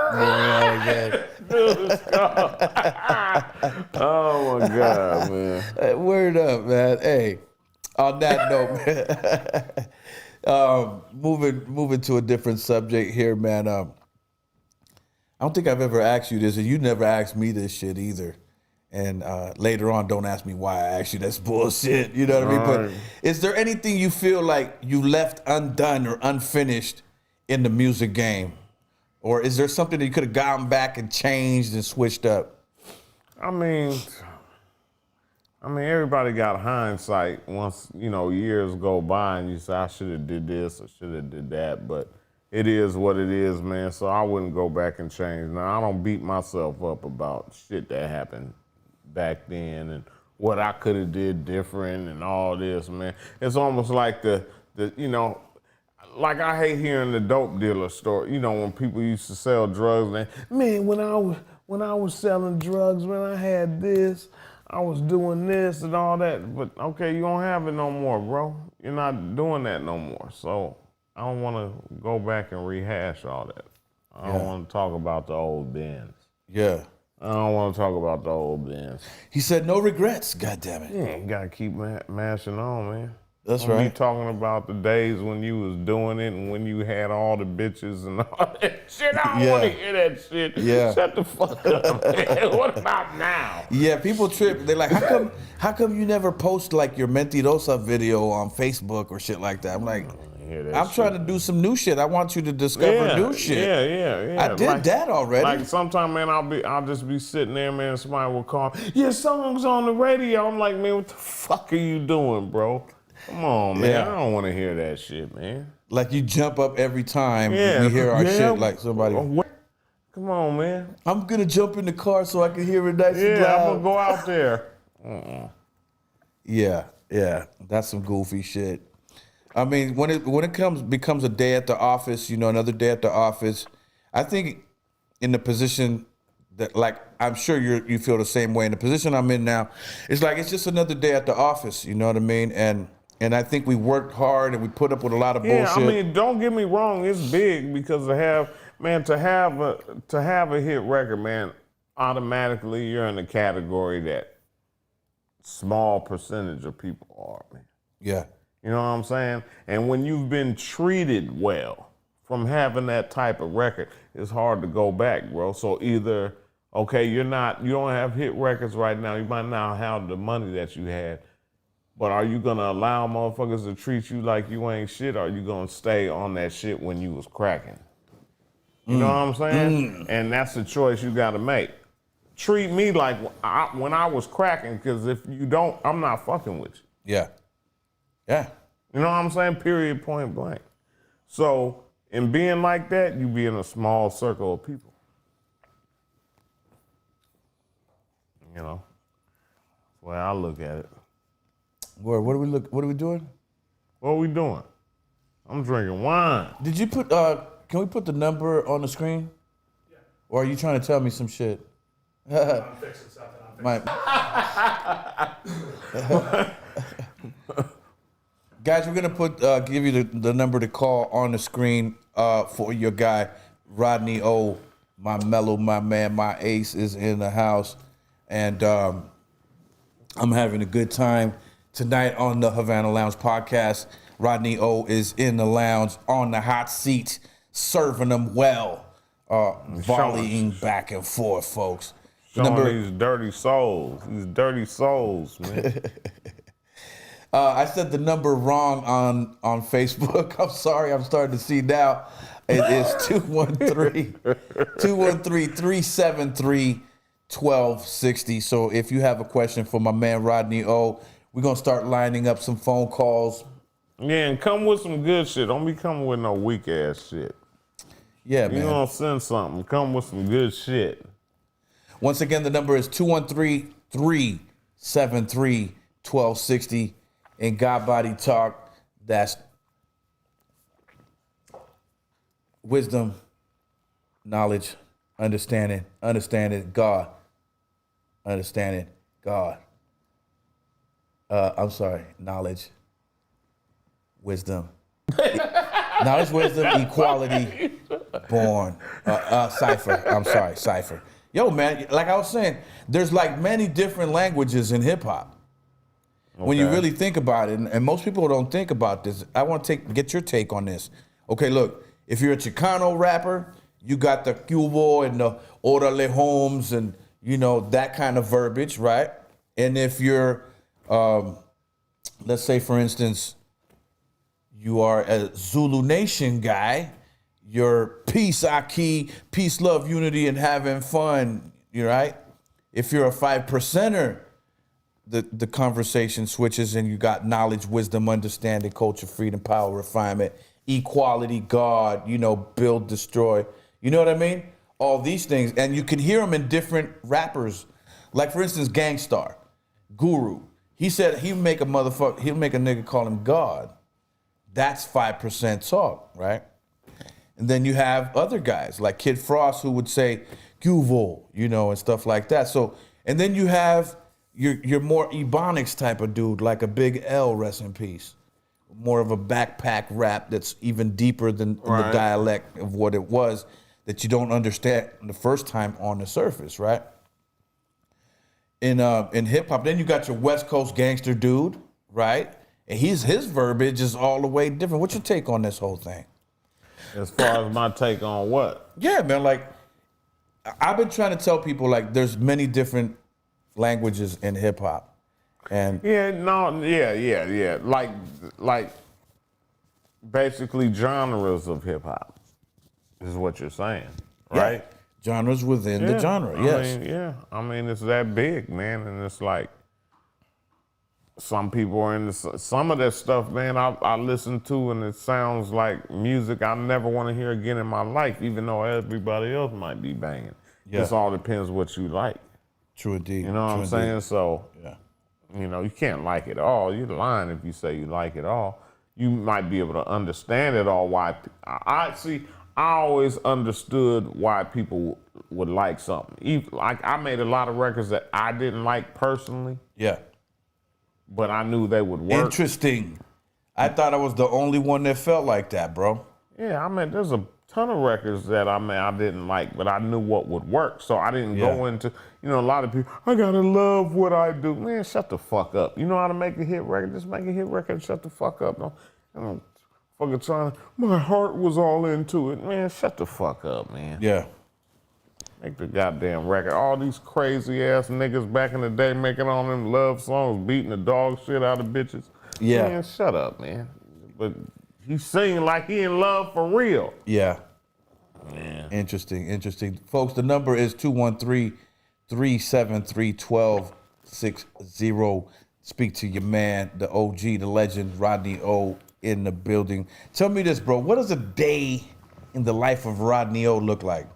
Oh my God, man. Word up, man. Hey, on that note, man, moving to a different subject here, man. I don't think I've ever asked you this, and you never asked me this shit either. And later on, don't ask me why I asked you. That's bullshit. You know what I mean? But is there anything you feel like you left undone or unfinished in the music game? Or is there something that you could have gotten back and changed and switched up? I mean, everybody got hindsight once, years go by and you say, I should have did this or should have did that. But it is what it is, man. So I wouldn't go back and change. Now, I don't beat myself up about shit that happened back then and what I could have did different and all this, man. It's almost like the you know, like I hate hearing the dope dealer story. You know, when people used to sell drugs, man, when I was selling drugs, man, I had this, I was doing this and all that. But okay, you don't have it no more, bro. You're not doing that no more. So I don't want to go back and rehash all that. I don't want to talk about the old bins. Yeah. I don't want to talk about the old bins. He said no regrets, goddammit. Yeah, you gotta keep mashing on, man. That's Don't right. be talking about the days when you was doing it and when you had all the bitches and all that shit. I don't want to hear that shit. Yeah. Shut the fuck up, man. What about now? Yeah, people trip. They're like, how come you never post like your Mentirosa video on Facebook or shit like that? I'm like, I'm trying to do some new shit. I want you to discover new shit. Yeah. I did that already. Like sometimes, man, I'll just be sitting there, man, somebody will call, your song's on the radio. I'm like, man, what the fuck are you doing, bro? Come on, man. Yeah. I don't want to hear that shit, man. Like you jump up every time we hear our shit like somebody. Come on, man. I'm gonna jump in the car so I can hear it nice and Yeah, loud. I'm gonna go out there. Yeah, that's some goofy shit. I mean, when it becomes a day at the office, you know, another day at the office. I think in the position that, like, I'm sure you feel the same way. In the position I'm in now, it's like it's just another day at the office. You know what I mean? And I think we worked hard and we put up with a lot of bullshit. Yeah, I mean, don't get me wrong, it's big because to have a hit record, man, automatically you're in the category that small percentage of people are, man. Yeah. You know what I'm saying? And when you've been treated well from having that type of record, it's hard to go back, bro. So either, okay, you don't have hit records right now, you might not have the money that you had, but are you gonna allow motherfuckers to treat you like you ain't shit, or are you gonna stay on that shit when you was cracking? You know what I'm saying? And that's the choice you gotta make. Treat me like when I was cracking, because if you don't, I'm not fucking with you. Yeah. Yeah. You know what I'm saying? Period, point blank. So in being like that, you be in a small circle of people. You know? That's the way I look at it. What are we doing? What are we doing? I'm drinking wine. Did you put can we put the number on the screen? Yeah. Or are you trying to tell me some shit? I'm fixing something. Guys, we're gonna give you the number to call on the screen for your guy Rodney O. My Mellow Man Ace is in the house, and I'm having a good time tonight on the Havana Lounge podcast. Rodney O is in the lounge on the hot seat, serving them well, volleying back and forth, folks. Showing these dirty souls, man. I said the number wrong on Facebook. I'm sorry. I'm starting to see now. It is 213-373-1260. So if you have a question for my man Rodney O, we're going to start lining up some phone calls. Yeah, and come with some good shit. Don't be coming with no weak ass shit. Yeah, man. You gonna send something. Come with some good shit. Once again, the number is 213-373-1260. In God Body Talk, that's wisdom, knowledge, understanding God. I'm sorry, knowledge, wisdom. Knowledge, wisdom, equality, born. Cipher. I'm sorry, cipher. Yo, man, like I was saying, there's like many different languages in hip hop. Okay. When you really think about it, and most people don't think about this, I want to get your take on this. Okay, look, if you're a Chicano rapper, you got the Cubo and the Orale Homes and, you know, that kind of verbiage, right? And if you're, let's say, for instance, you are a Zulu Nation guy, you're peace, Aki, peace, love, unity, and having fun, you right? If you're a 5%er, the conversation switches and you got knowledge, wisdom, understanding, culture, freedom, power, refinement, equality, God, you know, build, destroy. You know what I mean? All these things. And you can hear them in different rappers. Like, for instance, Gangstar. Guru. He said he'll make a nigga call him God. That's 5% talk, right? And then you have other guys like Kid Frost who would say Guvo, and stuff like that. So, and then you have your more Ebonics type of dude, like a Big L, rest in peace. More of a backpack rap that's even deeper than the dialect of what it was that you don't understand the first time on the surface, right? In hip hop, then you got your West Coast gangster dude, right? And his verbiage is all the way different. What's your take on this whole thing? As far as my take on what? Yeah, man. Like, I've been trying to tell people, like, there's many different languages in hip hop, and yeah. Like, basically genres of hip hop is what you're saying, right? Genres within the genre. Yes. I mean, it's that big, man, and it's like some people are into some of that stuff, man. I listen to, and it sounds like music I never want to hear again in my life, even though everybody else might be banging. Yeah. It all depends what you like. True indeed. You know what I'm saying? So, yeah. You can't like it all. You're lying if you say you like it all. You might be able to understand it all. Why? I always understood why people would like something. Like, I made a lot of records that I didn't like personally. Yeah. But I knew they would work. Interesting. I thought I was the only one that felt like that, bro. Yeah, I mean, there's a ton of records that I didn't like, but I knew what would work. So I didn't go into, a lot of people, I gotta love what I do. Man, shut the fuck up. You know how to make a hit record? Just make a hit record and shut the fuck up. Don't fucking trying, my heart was all into it. Man, shut the fuck up, man. Yeah. Make the goddamn record. All these crazy ass niggas back in the day making all them love songs, beating the dog shit out of bitches. Yeah. Man, shut up, man. But he's singing like he in love for real. Yeah. Man. Interesting. Folks, the number is 213-373-1260. Speak to your man, the OG, the legend, Rodney O, in the building. Tell me this, bro. What does a day in the life of Rodney O look like?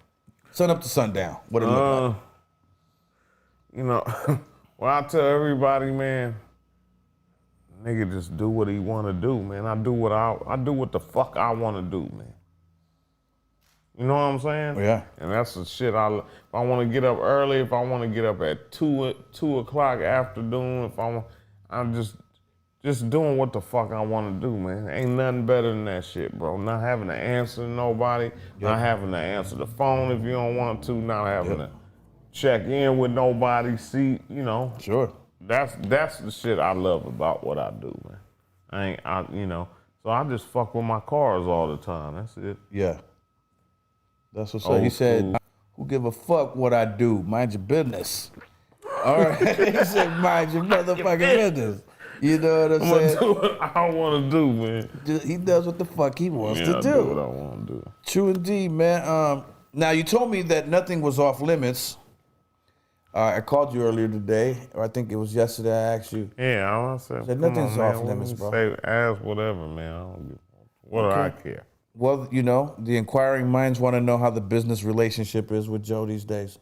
Sun up to sundown. What it look like? Well, I tell everybody, man, nigga just do what he want to do, man. I do what the fuck I want to do, man. You know what I'm saying? Yeah. And that's the shit if I want to get up early, if I want to get up at 2 o'clock afternoon, I'm just doing what the fuck I want to do, man. Ain't nothing better than that shit, bro. Not having to answer to nobody, not having to answer the phone if you don't want to, not having to check in with nobody, Sure. That's the shit I love about what I do, man. So I just fuck with my cars all the time. That's it. Yeah. That's what's up. He said, who give a fuck what I do? Mind your business. All right. He said, mind your motherfucking business. You know what I'm saying? I'm gonna do what I want to do, man. He does what the fuck he wants to do. I do what I want to do. True indeed, man. Now, you told me that nothing was off limits. I called you earlier today, or I think it was yesterday. I asked you. Yeah, I said nothing's off limits, bro. Ask whatever, man. I don't give. What do I care? Well, the inquiring minds want to know how the business relationship is with Joe these days.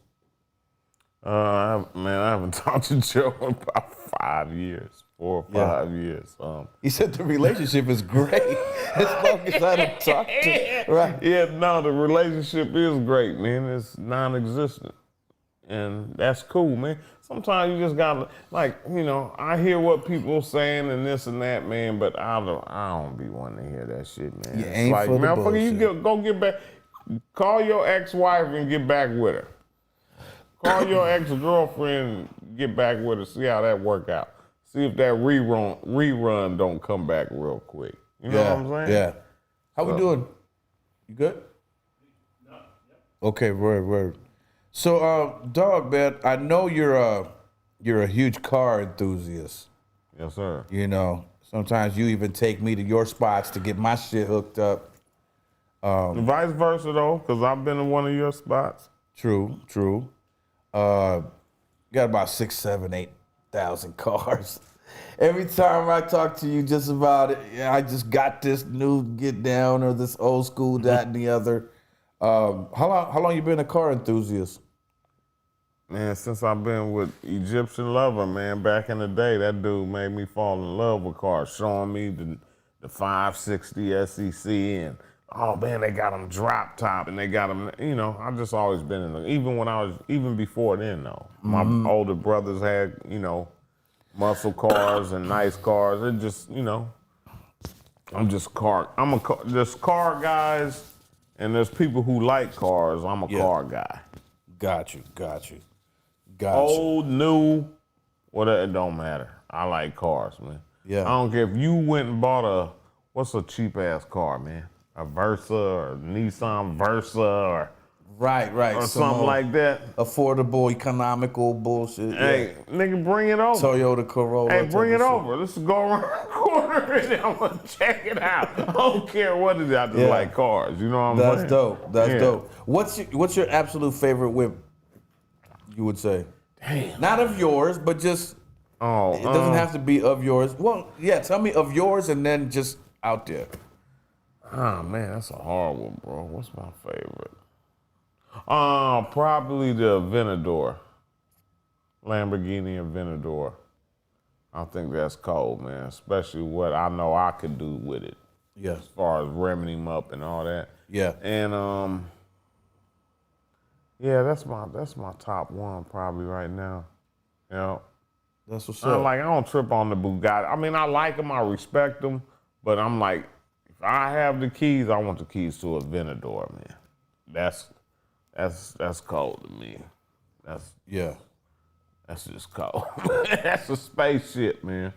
I haven't talked to Joe in about 5 years. 4 or 5 years. He said the relationship is great as long as I don't talk to. Right? Yeah, no, the relationship is great, man. It's non-existent, and that's cool, man. Sometimes you just gotta, I hear what people are saying and this and that, man, but I don't be wanting to hear that shit, man. You ain't for the bullshit. You go get back. Call your ex-wife and get back with her. Call your ex-girlfriend, get back with her. See how that work out. See if that rerun don't come back real quick. You know what I'm saying? Yeah. How we doing? You good? No. Yep. Okay, word. So, dog, man, I know you're a huge car enthusiast. Yes, sir. Sometimes you even take me to your spots to get my shit hooked up. Vice versa, though, because I've been in one of your spots. True. Got about 6, 7, 8,000 cars. Every time I talk to you just about it, I just got this new get down or this old school, that and the other. How long you been a car enthusiast? Man, since I've been with Egyptian Lover, man, back in the day, that dude made me fall in love with cars, showing me the 560 SEC and, oh man, they got them drop top and they got them, I've just always been in them. Even before then though. My older brothers had, muscle cars and nice cars. It just, there's car guys and there's people who like cars. I'm a car guy. Got you. Old, new, whatever, it don't matter. I like cars, man. Yeah. I don't care if you went and bought what's a cheap ass car, man? A Versa or Nissan Versa or Right. or something like that. Affordable, economical bullshit. Hey, nigga, bring it over. Toyota Corolla. Hey, bring it over. Let's go around the corner and I'm gonna check it out. I don't care what it is. I just like cars. You know what I'm saying? That's dope. What's your absolute favorite whip? You would say? Damn. Not of yours, but just. It doesn't have to be of yours. Well, yeah. Tell me of yours and then just out there. Oh man, that's a hard one, bro. What's my favorite? Probably the Aventador. Lamborghini Aventador. I think that's cold, man. Especially what I know I could do with it. Yeah. As far as revving him up and all that. Yeah. And yeah, that's my top one probably right now. You know. That's what's I up. don't trip on the Bugatti. I mean, I like them, I respect them, but I'm like, if I have the keys, I want the keys to a Aventador, man. That's cold to me. That's just cold. That's a spaceship, man.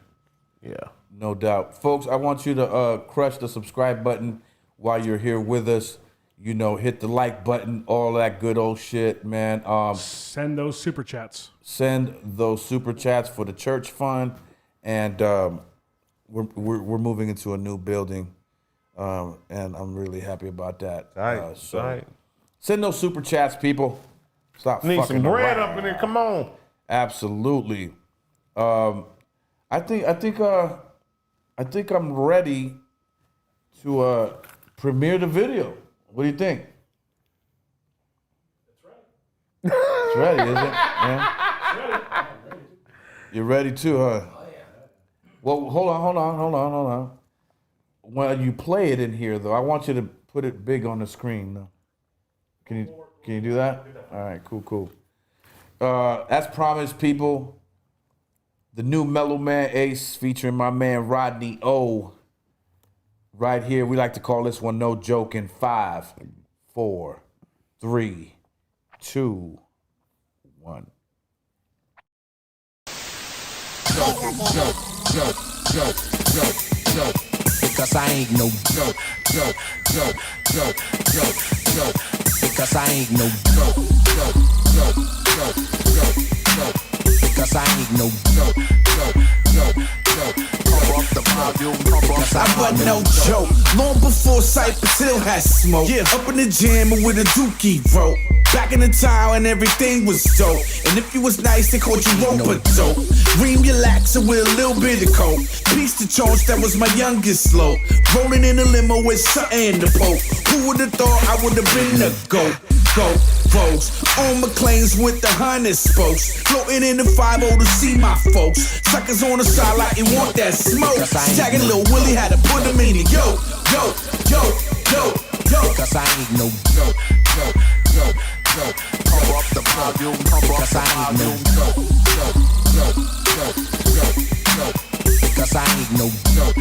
Yeah. No doubt. Folks, I want you to crush the subscribe button while you're here with us. Hit the like button, all that good old shit, man. Send those super chats. Send those super chats for the church fund, and we're moving into a new building, and I'm really happy about that. Right. Send those super chats, people. Stop Need fucking some bread around. up in there. Come on. Absolutely. I think I'm ready to premiere the video. What do you think? It's ready, is it? Yeah. You're ready too, huh? Oh, yeah. Well, hold on. When you play it in here, though, I want you to put it big on the screen. Though. Can you do that? All right, cool. As promised, people, the new Mellow Man Ace featuring my man Rodney O. Right here, we like to call this one No Joke in 5, 4, 3, 2, 1. Because I ain't no joke. Because I ain't no joke. Because I ain't no joke. Pump up the volume, I wasn't no joke. Long before Cypress Hill had smoke. Yeah. Up in the jam with a dookie rope. Back in the time when everything was dope. And if you was nice, they called you rope-a-dope. Ream your laxer with a little bit of coke. Piece to charge, that was my youngest slope. Rolling in a limo with something in the poke. Who would've thought I would've been the GOAT? Folks, on McLean's with the 100 spokes. Floating in the 5-0 to see my folks. Suckers on the side like you want that smoke. Tagging Lil Willie had to put him in the yo. Because I ain't no joke. Pump up the volume, because I ain't no joke. Because I ain't no joke.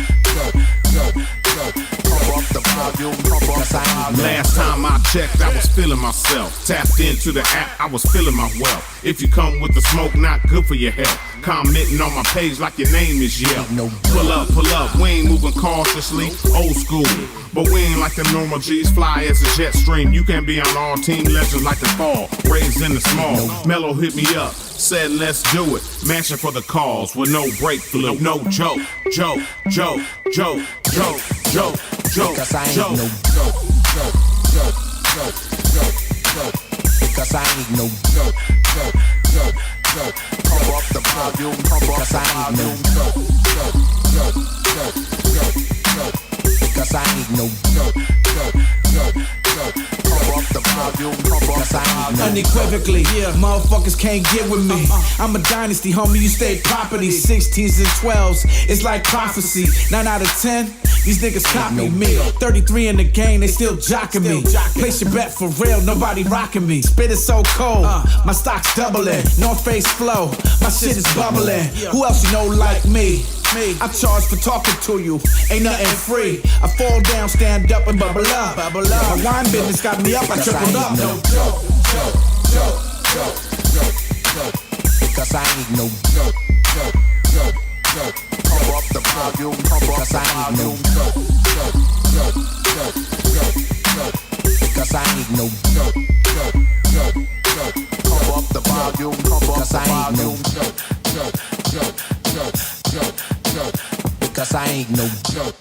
Pump up the volume, because I ain't no joke. Last time I checked, I was feeling myself. Tapped into the app, I was feeling my wealth. If you come with the smoke, not good for your health. Commenting on my page like your name is Yelp. Pull up, we ain't moving cautiously. Old school, but we ain't like the normal G's. Fly as a jet stream, you can be on all team legends like the fall. Raised in the small, Mellow hit me up, said let's do it. Matching for the cause with no break flu. No joke. Because I ain't no joke. Because I ain't no joke. Pump up the volume, because I ain't no joke. Because I ain't no joke. Pump up the volume. Unequivocally, motherfuckers can't get with me. I'm a dynasty, homie, you stay property. 16s and 12s, it's like prophecy. 9 out of 10, these niggas copy me. 33 in the game, they still jocking me. Place your bet for real, nobody rocking me. Spit is so cold, my stock's doubling. North Face flow, my shit is bubbling. Who else you know like me? I charge for talking to you, ain't nothing free. I fall down, stand up, and bubble up. My wine business got me up, I tripled up. No joke. Because I ain't no joke. Pump up the volume, because I ain't no joke. Because I ain't no joke. Pump up the volume, because I ain't no joke. Because I ain't no joke.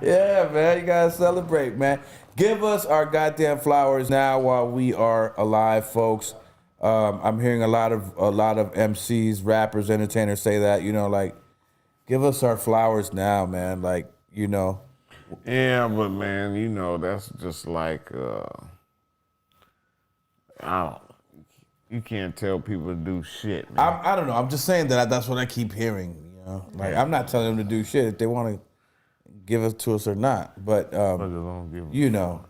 Yeah, man, you gotta celebrate, man. Give us our goddamn flowers now while we are alive, folks. I'm hearing a lot of MCs, rappers, entertainers say that, you know, like, give us our flowers now, man. Like, you know. Yeah, but man, you know, that's just like, you can't tell people to do shit, man. I don't know. I'm just saying that's what I keep hearing, you know. Like, I'm not telling them to do shit if they want to give it to us or not. But, you know,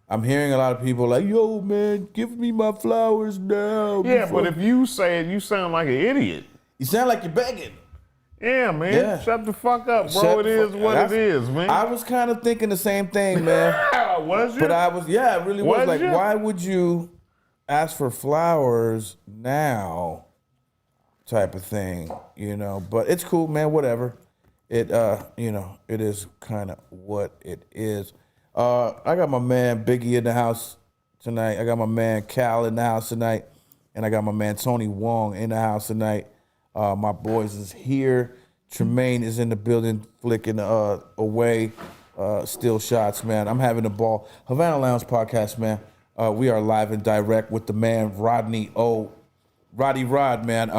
I'm hearing a lot of people like, yo, man, give me my flowers now. Yeah, but if you say it, you sound like an idiot. You sound like you're begging. Yeah, man. Yeah. Shut the fuck up, bro. It is what it is, man. I was kind of thinking the same thing, man. Was you? But I was, yeah, it really was. Like, you? why would you ask for flowers now? Type of thing, you know. But it's cool, man. Whatever. It, you know, it is kind of what it is. I got my man Biggie in the house tonight. I got my man Cal in the house tonight, and I got my man Tony Wong in the house tonight. My boys is here. Tremaine is in the building, flicking away, still shots, man. I'm having a ball. Havana Lounge podcast, man. We are live and direct with the man Rodney O. Roddy Rod, man.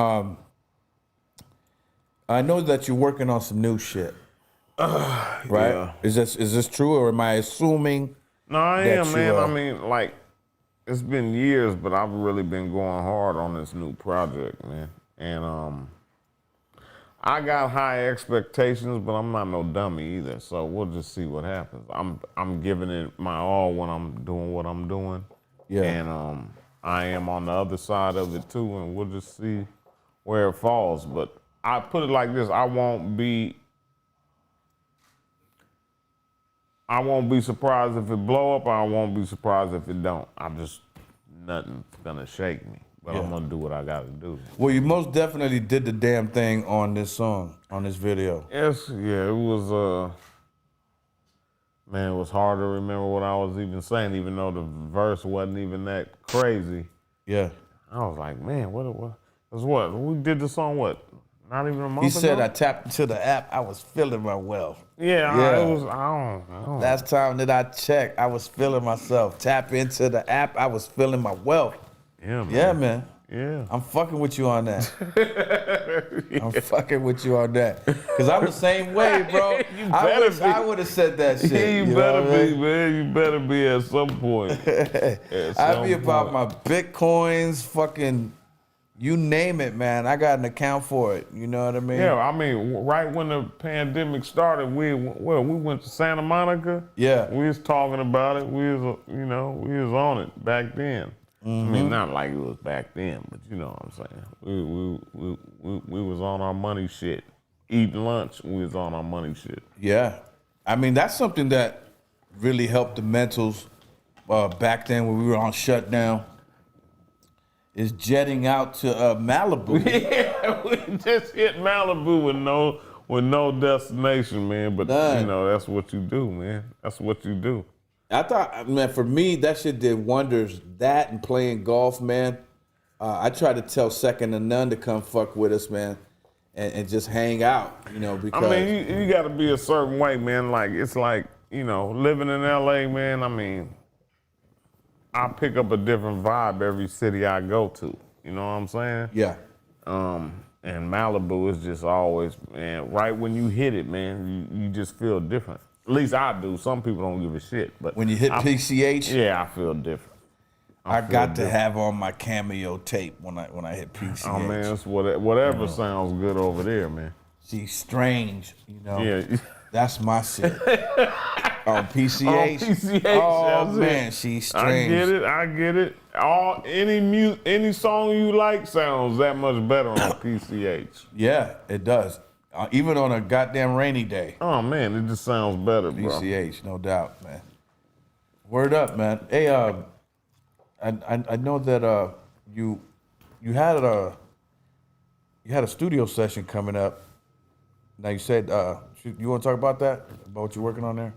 I know that you're working on some new shit, right? Yeah. Is this true, or am I assuming? No, I am, man. you, I mean, like, it's been years, but I've really been going hard on this new project, man. And I got high expectations, but I'm not no dummy either. So we'll just see what happens. I'm giving it my all when I'm doing what I'm doing. Yeah. And I am on the other side of it too, and we'll just see where it falls. But I put it like this: I won't be surprised if it blow up, or I won't be surprised if it don't. Nothing's gonna shake me. But I'm gonna do what I gotta do. Well, you most definitely did the damn thing on this song, on this video. Yes, yeah, it was, man, it was hard to remember what I was even saying, even though the verse wasn't even that crazy. Yeah. I was like, man, what? We did the song, what? Not even a month He ago? said I tapped into the app, I was feeling my wealth. Yeah. It was, I don't. Last time that I checked, I was feeling myself. Tap into the app, I was feeling my wealth. Yeah, man. Yeah, man. Yeah. I'm fucking with you on that. I'm fucking with you on that. Because I'm the same way, bro. I would have said that shit. Yeah, you better be, man. You better be at some point. I'd be about my Bitcoins, fucking, you name it, man. I got an account for it. You know what I mean? Yeah, I mean, right when the pandemic started, we went to Santa Monica. Yeah. We was talking about it. We was on it back then. I mean, not like it was back then, but you know what I'm saying. We was on our money shit. Eating lunch, we was on our money shit. Yeah. I mean, that's something that really helped the mentals back then when we were on shutdown, is jetting out to Malibu. Yeah, we just hit Malibu with no destination, man. But you know, that's what you do, man. That's what you do. I thought, man, for me, that shit did wonders. That and playing golf, man. I tried to tell Second to None to come fuck with us, man, and just hang out, you know, because... I mean, you got to be a certain way, man. Like, it's like, you know, living in L.A., man, I mean, I pick up a different vibe every city I go to. You know what I'm saying? Yeah. And Malibu is just always, man, right when you hit it, man, you just feel different. At least I do. Some people don't give a shit. But When you hit PCH? Yeah, I feel different. I got to have on my cameo tape when I hit PCH. Oh, man, it's whatever sounds good over there, man. She's strange, you know. Yeah. That's my shit. On PCH. On PCH, oh that's man, it. she's strange. I get it. Any song you like sounds that much better on PCH. Yeah, it does. Even on a goddamn rainy day. Oh man, it just sounds better, bro. PCH, no doubt, man. Word up, man. Hey, I know that you had a studio session coming up. Now you said you want to talk about that? About what you're working on there?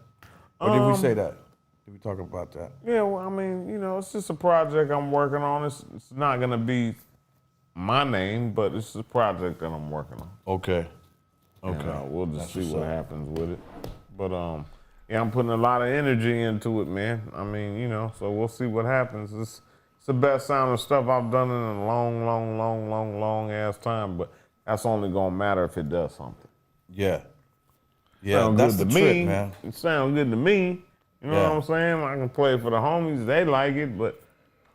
Or did we say that? Did we talk about that? Yeah, well, I mean, it's just a project I'm working on. It's not gonna be my name, but it's a project that I'm working on. Okay. And, we'll just see what happens with it. But yeah, I'm putting a lot of energy into it, man. I mean, so we'll see what happens. It's the best sounding stuff I've done in a long ass time, but that's only gonna matter if it does something. Yeah. Yeah, Sound that's good the to trick, me. man. It sounds good to me. You know what I'm saying? I can play it for the homies. They like it, but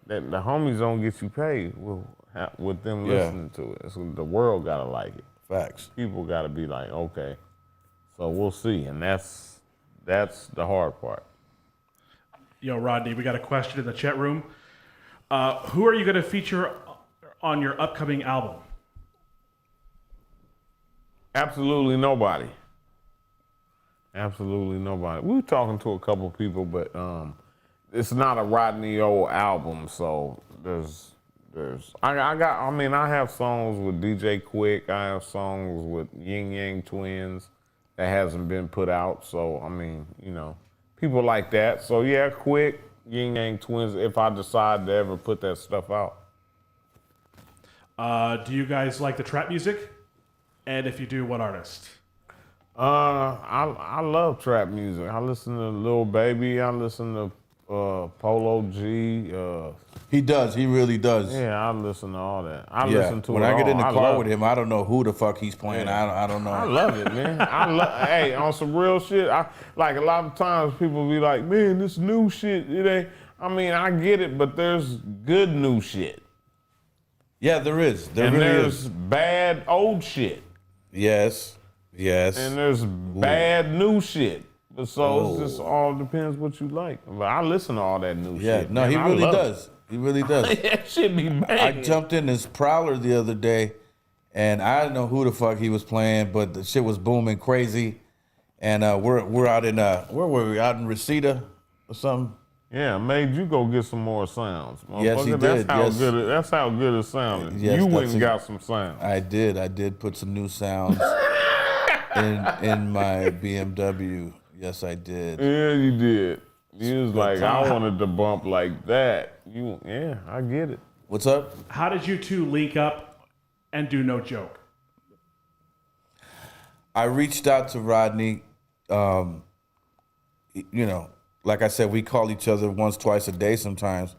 the homies don't get you paid with them listening to it. So the world gotta like it. Facts. People gotta be like, okay. So we'll see, and that's the hard part. Yo, Rodney, we got a question in the chat room. Who are you going to feature on your upcoming album? Absolutely nobody. Absolutely nobody. We were talking to a couple people, but it's not a Rodney O album, so I have songs with DJ Quick. I have songs with Yin Yang Twins that hasn't been put out. So I mean, people like that. So yeah, Quick, Yin Yang Twins. If I decide to ever put that stuff out. Do you guys like the trap music? And if you do, what artist? I love trap music. I listen to Lil Baby. I listen to Polo G. He does. He really does. Yeah, I listen to all that. I listen to when it I get in all. the car with him, I don't know who the fuck he's playing. Yeah. I don't know. I love it, man. Hey, on some real shit. Like a lot of times people be like, man, this new shit, it ain't. I mean, I get it, but there's good new shit. Yeah, there is. And there's bad old shit. Yes. And there's bad new shit. So it just all depends what you like. But I listen to all that new shit. Yeah, no, man. he I really love does. He really does. That shit be bad. I jumped in this Prowler the other day, and I didn't know who the fuck he was playing, but the shit was booming crazy. And we're out in where were we? Out in Reseda or something? Yeah, made you go get some more sounds. Yes, he did. That's how good it sounded. Yes, you went and got some sounds. I did put some new sounds in my BMW. Yes, I did. Yeah, you did. You was like, I wanted to bump like that. Yeah, I get it. What's up? How did you two link up and do No Joke? I reached out to Rodney. Like I said, we call each other once, twice a day sometimes,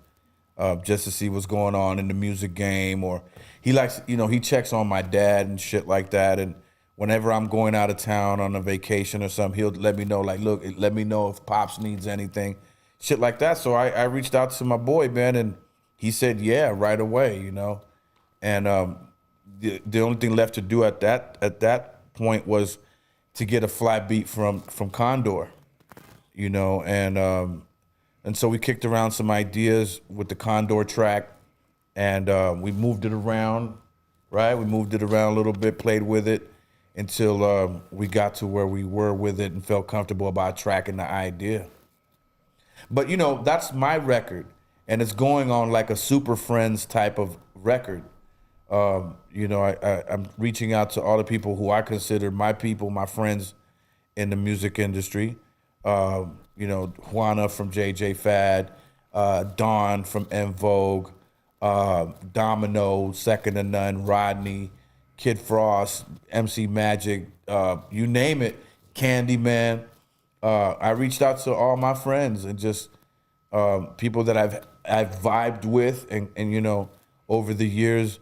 just to see what's going on in the music game. Or he likes, he checks on my dad and shit like that. And whenever I'm going out of town on a vacation or something, he'll let me know, like, look, let me know if Pops needs anything, shit like that. So I reached out to my boy, Ben, and he said, yeah, right away, And the only thing left to do at that point was to get a flat beat from Condor. And so we kicked around some ideas with the Condor track, and we moved it around, right? We moved it around a little bit, played with it until we got to where we were with it and felt comfortable about tracking the idea. But, that's my record, and it's going on like a Super Friends type of record. I'm reaching out to all the people who I consider my people, my friends in the music industry. Juana from JJ Fad, Dawn from En Vogue, Domino, Second to None, Rodney, Kid Frost, MC Magic, you name it, Candyman. I reached out to all my friends and just people that I've vibed with and over the years,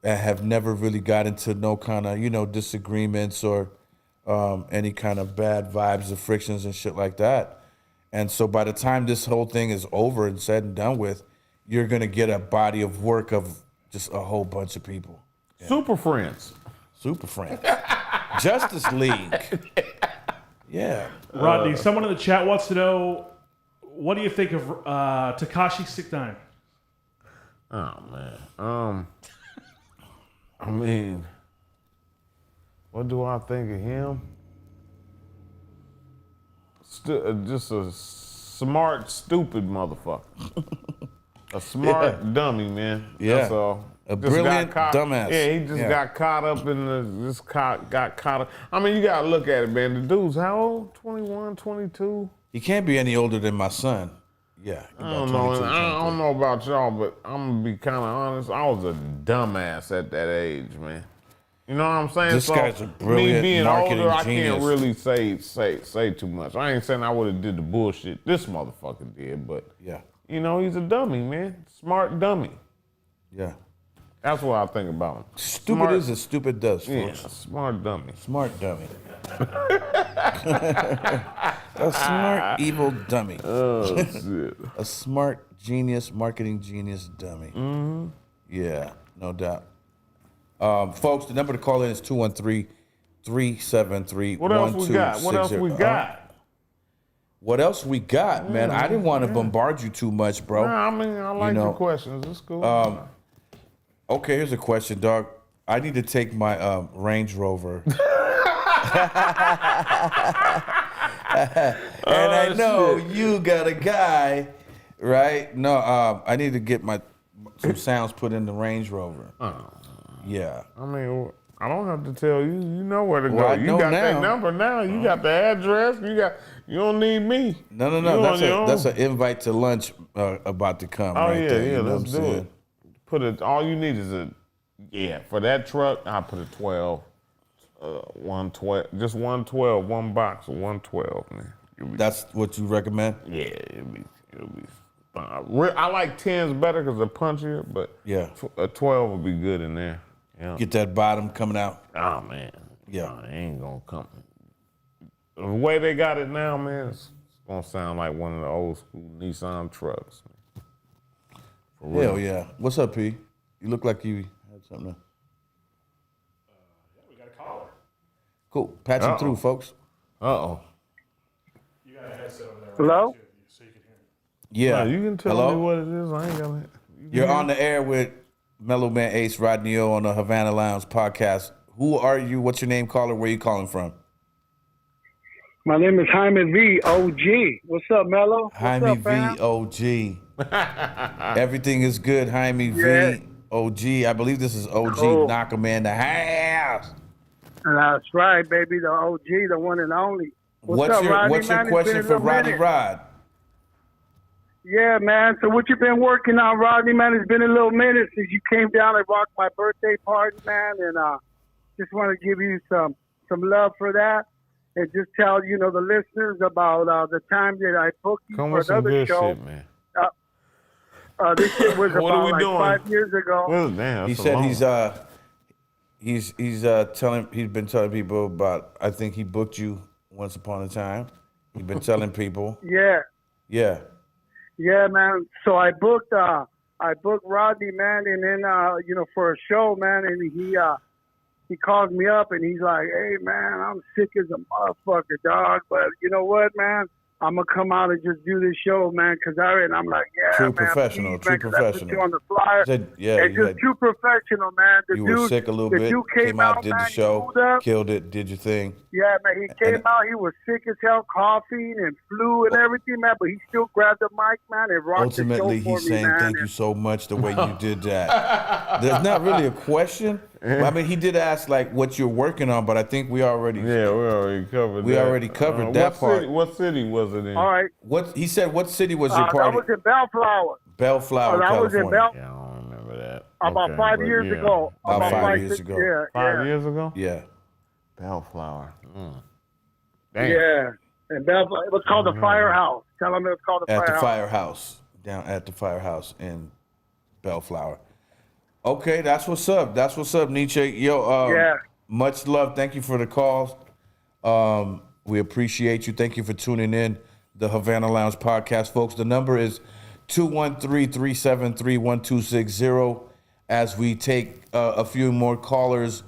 and have never really got into no kind of, disagreements or any kind of bad vibes or frictions and shit like that. And so by the time this whole thing is over and said and done with, you're going to get a body of work of just a whole bunch of people. Yeah. Super Friends. Justice League. Yeah. Rodney, someone in the chat wants to know, what do you think of Tekashi 6ix9ine? Oh man. I mean, what do I think of him? Just a smart, stupid motherfucker. A smart dummy, man. Yeah. That's all. A Just brilliant got caught, dumbass. Yeah, he just got caught up in got caught up. I mean, you gotta look at it, man. The dude's how old? 21, 22? He can't be any older than my son. Yeah. I don't know. I don't know about y'all, but I'm gonna be kind of honest. I was a dumbass at that age, man. You know what I'm saying? This guy's a brilliant me being marketing older, genius. I can't really say too much. I ain't saying I would have did the bullshit this motherfucker did, but Yeah. he's a dummy, man. Smart dummy. Yeah. That's what I think about him. Stupid Smart, is as stupid does, yeah, folks. smart dummy. Smart dummy. A smart, evil dummy. Oh shit. A smart genius, marketing genius dummy. Mm-hmm. Yeah, no doubt. Folks, the number to call in is 213-373-1260. What else we got? What else we got? What else we got, man? I didn't want to bombard you too much, bro. Nah, I mean, I like the questions. It's cool. Okay, here's a question, dog. I need to take my Range Rover. And I know you got a guy, right? No, I need to get some sounds put in the Range Rover. Yeah. I mean, I don't have to tell you. You know where to Well, go. I You know got now. that number now. You got the address. You don't need me. No. You on your own. That's an invite to lunch about to come. Oh right yeah, there, yeah. you know Let's what I'm do saying? it. All you need is for that truck. I put a 12, 112, just 112, one box of 112, man. That's what you recommend? Yeah, it'll be fine. I like 10s better because they're punchier, but Yeah. a 12 would be good in there. Yeah. Get that bottom coming out. Oh man. Yeah. Nah, it ain't gonna come. The way they got it now, man, it's gonna sound like one of the old school Nissan trucks. For real. Hell yeah. What's up, P? You look like you had something. We got a caller. Cool. Patching Uh-oh. through, folks. Uh-oh. You got a headset over there. Hello? So you can hear me. Yeah. Nah, you can tell Hello? me what it is. I ain't got it. You're on the air with Mellow Man Ace, Rodney O on the Havana Lounge podcast. Who are you? What's your name, caller? Where you calling from? My name is Jaime V. OG. What's up, Mello? What's Jaime up, V. fam? OG. Everything is good, Jaime Yeah. V. OG. I believe this is OG Cool. Knock 'em in the house. That's right, baby. The OG, the one and only. What's up, your Rodney, What's your man? It's question been a for little Rodney minute. Rod? Yeah, man. So what you been working on, Rodney, man? It's been a little minute since you came down and rocked my birthday party, man. And just want to give you some love for that. And just tell, the listeners about the time that I booked you Come for with some another good show. shit, man. This shit was What are about we like doing? 5 years ago. Well, damn, He that's said long. he's been telling people about. I think he booked you once upon a time. He's been telling people. Yeah. Yeah. Yeah, man. So I booked Rodney, man, and then for a show, man, and he called me up and he's like, "Hey, man, I'm sick as a motherfucker, dog, but you know what, man? I'm gonna come out and just do this show, man, because I'm like, yeah, True man, professional, please, true man, 'cause I put professional. you on the flyer. Said, yeah, It's you just had- too professional, man. The You dude, were sick a little the bit. dude Came out, did man, the he show, pulled up. killed it, did your thing. Yeah, man, he came out. He was sick as hell, coughing and flu and everything, man. But he still grabbed the mic, man, and rocked Ultimately, the show for he's me, saying man. thank you so much the way you did that. There's not really a question. I mean, he did ask like what you're working on, but I think we already Yeah, we already covered We that. already covered that what part. City, what city was it in? All right, What he said? What city was your that party? was in Bellflower. Bellflower, that was in California. Yeah, I don't remember that. About Okay, 5 but years yeah. ago. About 5 like years six- ago. Yeah, 5 years ago? Yeah. Bellflower. Damn. Yeah. And Bellflower, it was called the Firehouse. Tell them it was called the At the Firehouse. firehouse, down at the firehouse in Bellflower. Okay, that's what's up. That's what's up, Nietzsche. Yo, Yeah. much love. Thank you for the calls. We appreciate you. Thank you for tuning in the Havana Lounge podcast, folks. The number is 213-373-1260 as we take a few more callers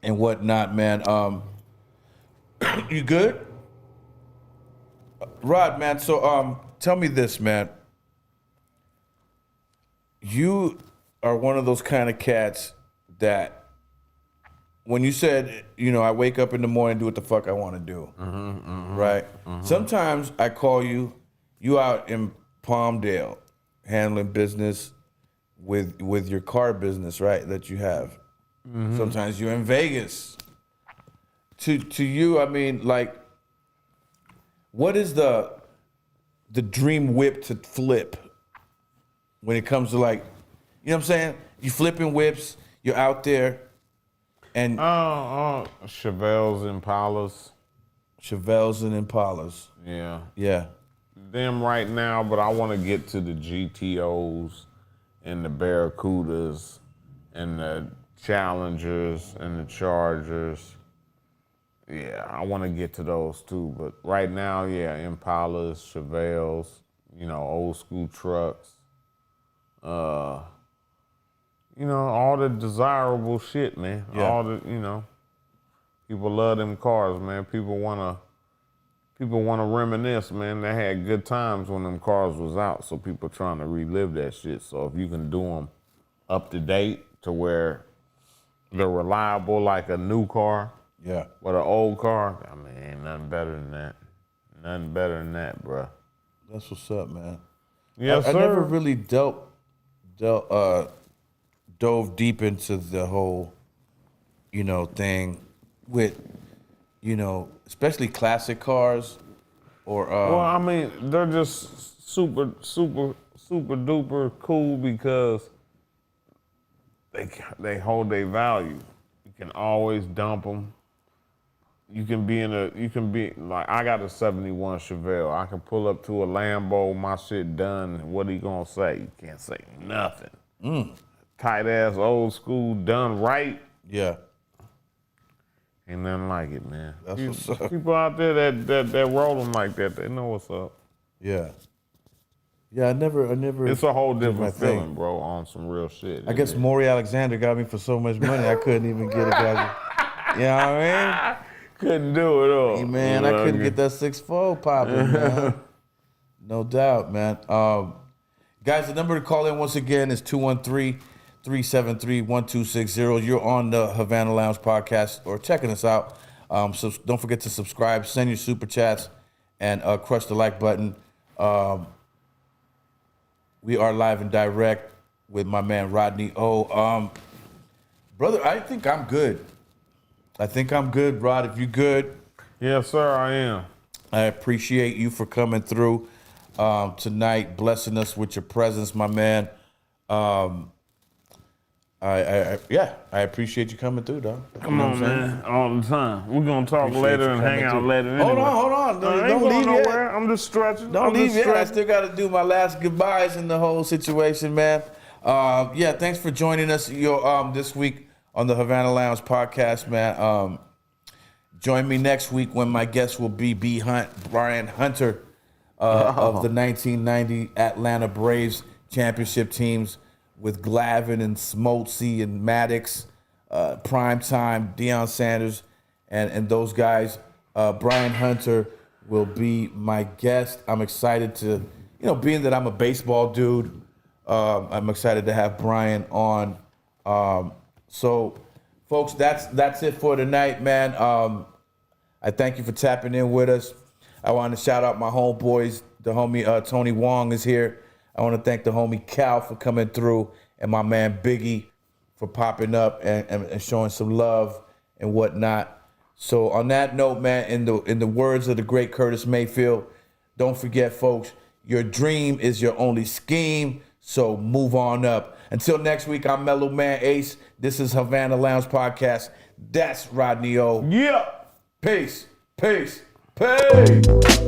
and whatnot, man. You good? Rod, man, so tell me this, man. You are one of those kind of cats that when you said, I wake up in the morning and do what the fuck I want to do, right? Sometimes I call you out in Palmdale handling business with your car business, right, that you have. Sometimes you're in Vegas. To you, I mean, like, what is the dream whip to flip when it comes to, like, you know what I'm saying? You flipping whips, you're out there, and Chevelles, Impalas. Chevelles and Impalas. Yeah. Yeah. Them right now, but I want to get to the GTOs and the Barracudas and the Challengers and the Chargers. Yeah, I want to get to those too. But right now, yeah, Impalas, Chevelles, old school trucks. All the desirable shit, man. Yeah. All the, people love them cars, man. People wanna reminisce, man. They had good times when them cars was out, so people trying to relive that shit. So if you can do them up to date to where they're reliable like a new car, Yeah. but an old car, I mean, ain't nothing better than that. Nothing better than that, bruh. That's what's up, man. Yes, I sir. never really dove deep into the whole, thing with, especially classic cars or. Well, I mean, they're just super duper cool because they hold their value. You can always dump them. You can be like, I got a 71 Chevelle. I can pull up to a Lambo, my shit done. What he gonna say? You can't say nothing. Tight ass old school done right. Yeah. Ain't nothing like it, man. That's what's up. People out there that roll them like that, they know what's up. Yeah. Yeah, I never. It's a whole did my different thing. feeling, bro, on some real shit. I guess Maury Alexander got me for so much money I couldn't even get a guy. You know what I Couldn't do it all. mean? Hey, man, I couldn't get that 6'4" popping, man. No doubt, man. Guys, the number to call in once again is 213-373-1260. You're on the Havana Lounge podcast or checking us out. So don't forget to subscribe, send your super chats, and crush the like button. We are live and direct with my man Rodney O. Brother, I think I'm good. Rod. If you're good, Yes, sir, I am. I appreciate you for coming through tonight, blessing us with your presence, my man. I appreciate you coming through, dog. Come on, man. All the time. We're going to talk Appreciate later you and coming hang out through. later anyway. Hold on. I ain't Don't going leave yet. nowhere. I'm just stretching. Don't leave yet. I still got to do my last goodbyes in the whole situation, man. Thanks for joining us this week on the Havana Lounge podcast, man. Join me next week when my guest will be Brian Hunter of the 1990 Atlanta Braves championship teams with Glavine and Smoltzy and Maddox, Primetime, Deion Sanders, and those guys. Brian Hunter will be my guest. I'm excited to, being that I'm a baseball dude, I'm excited to have Brian on. So, folks, that's it for tonight, man. I thank you for tapping in with us. I want to shout out my homeboys. The homie Tony Wong is here. I want to thank the homie Cal for coming through and my man Biggie for popping up and showing some love and whatnot. So on that note, man, in the words of the great Curtis Mayfield, don't forget, folks, your dream is your only scheme, so move on up. Until next week, I'm Mellow Man Ace. This is Havana Lounge Podcast. That's Rodney O. Yeah. Peace. Peace. Peace.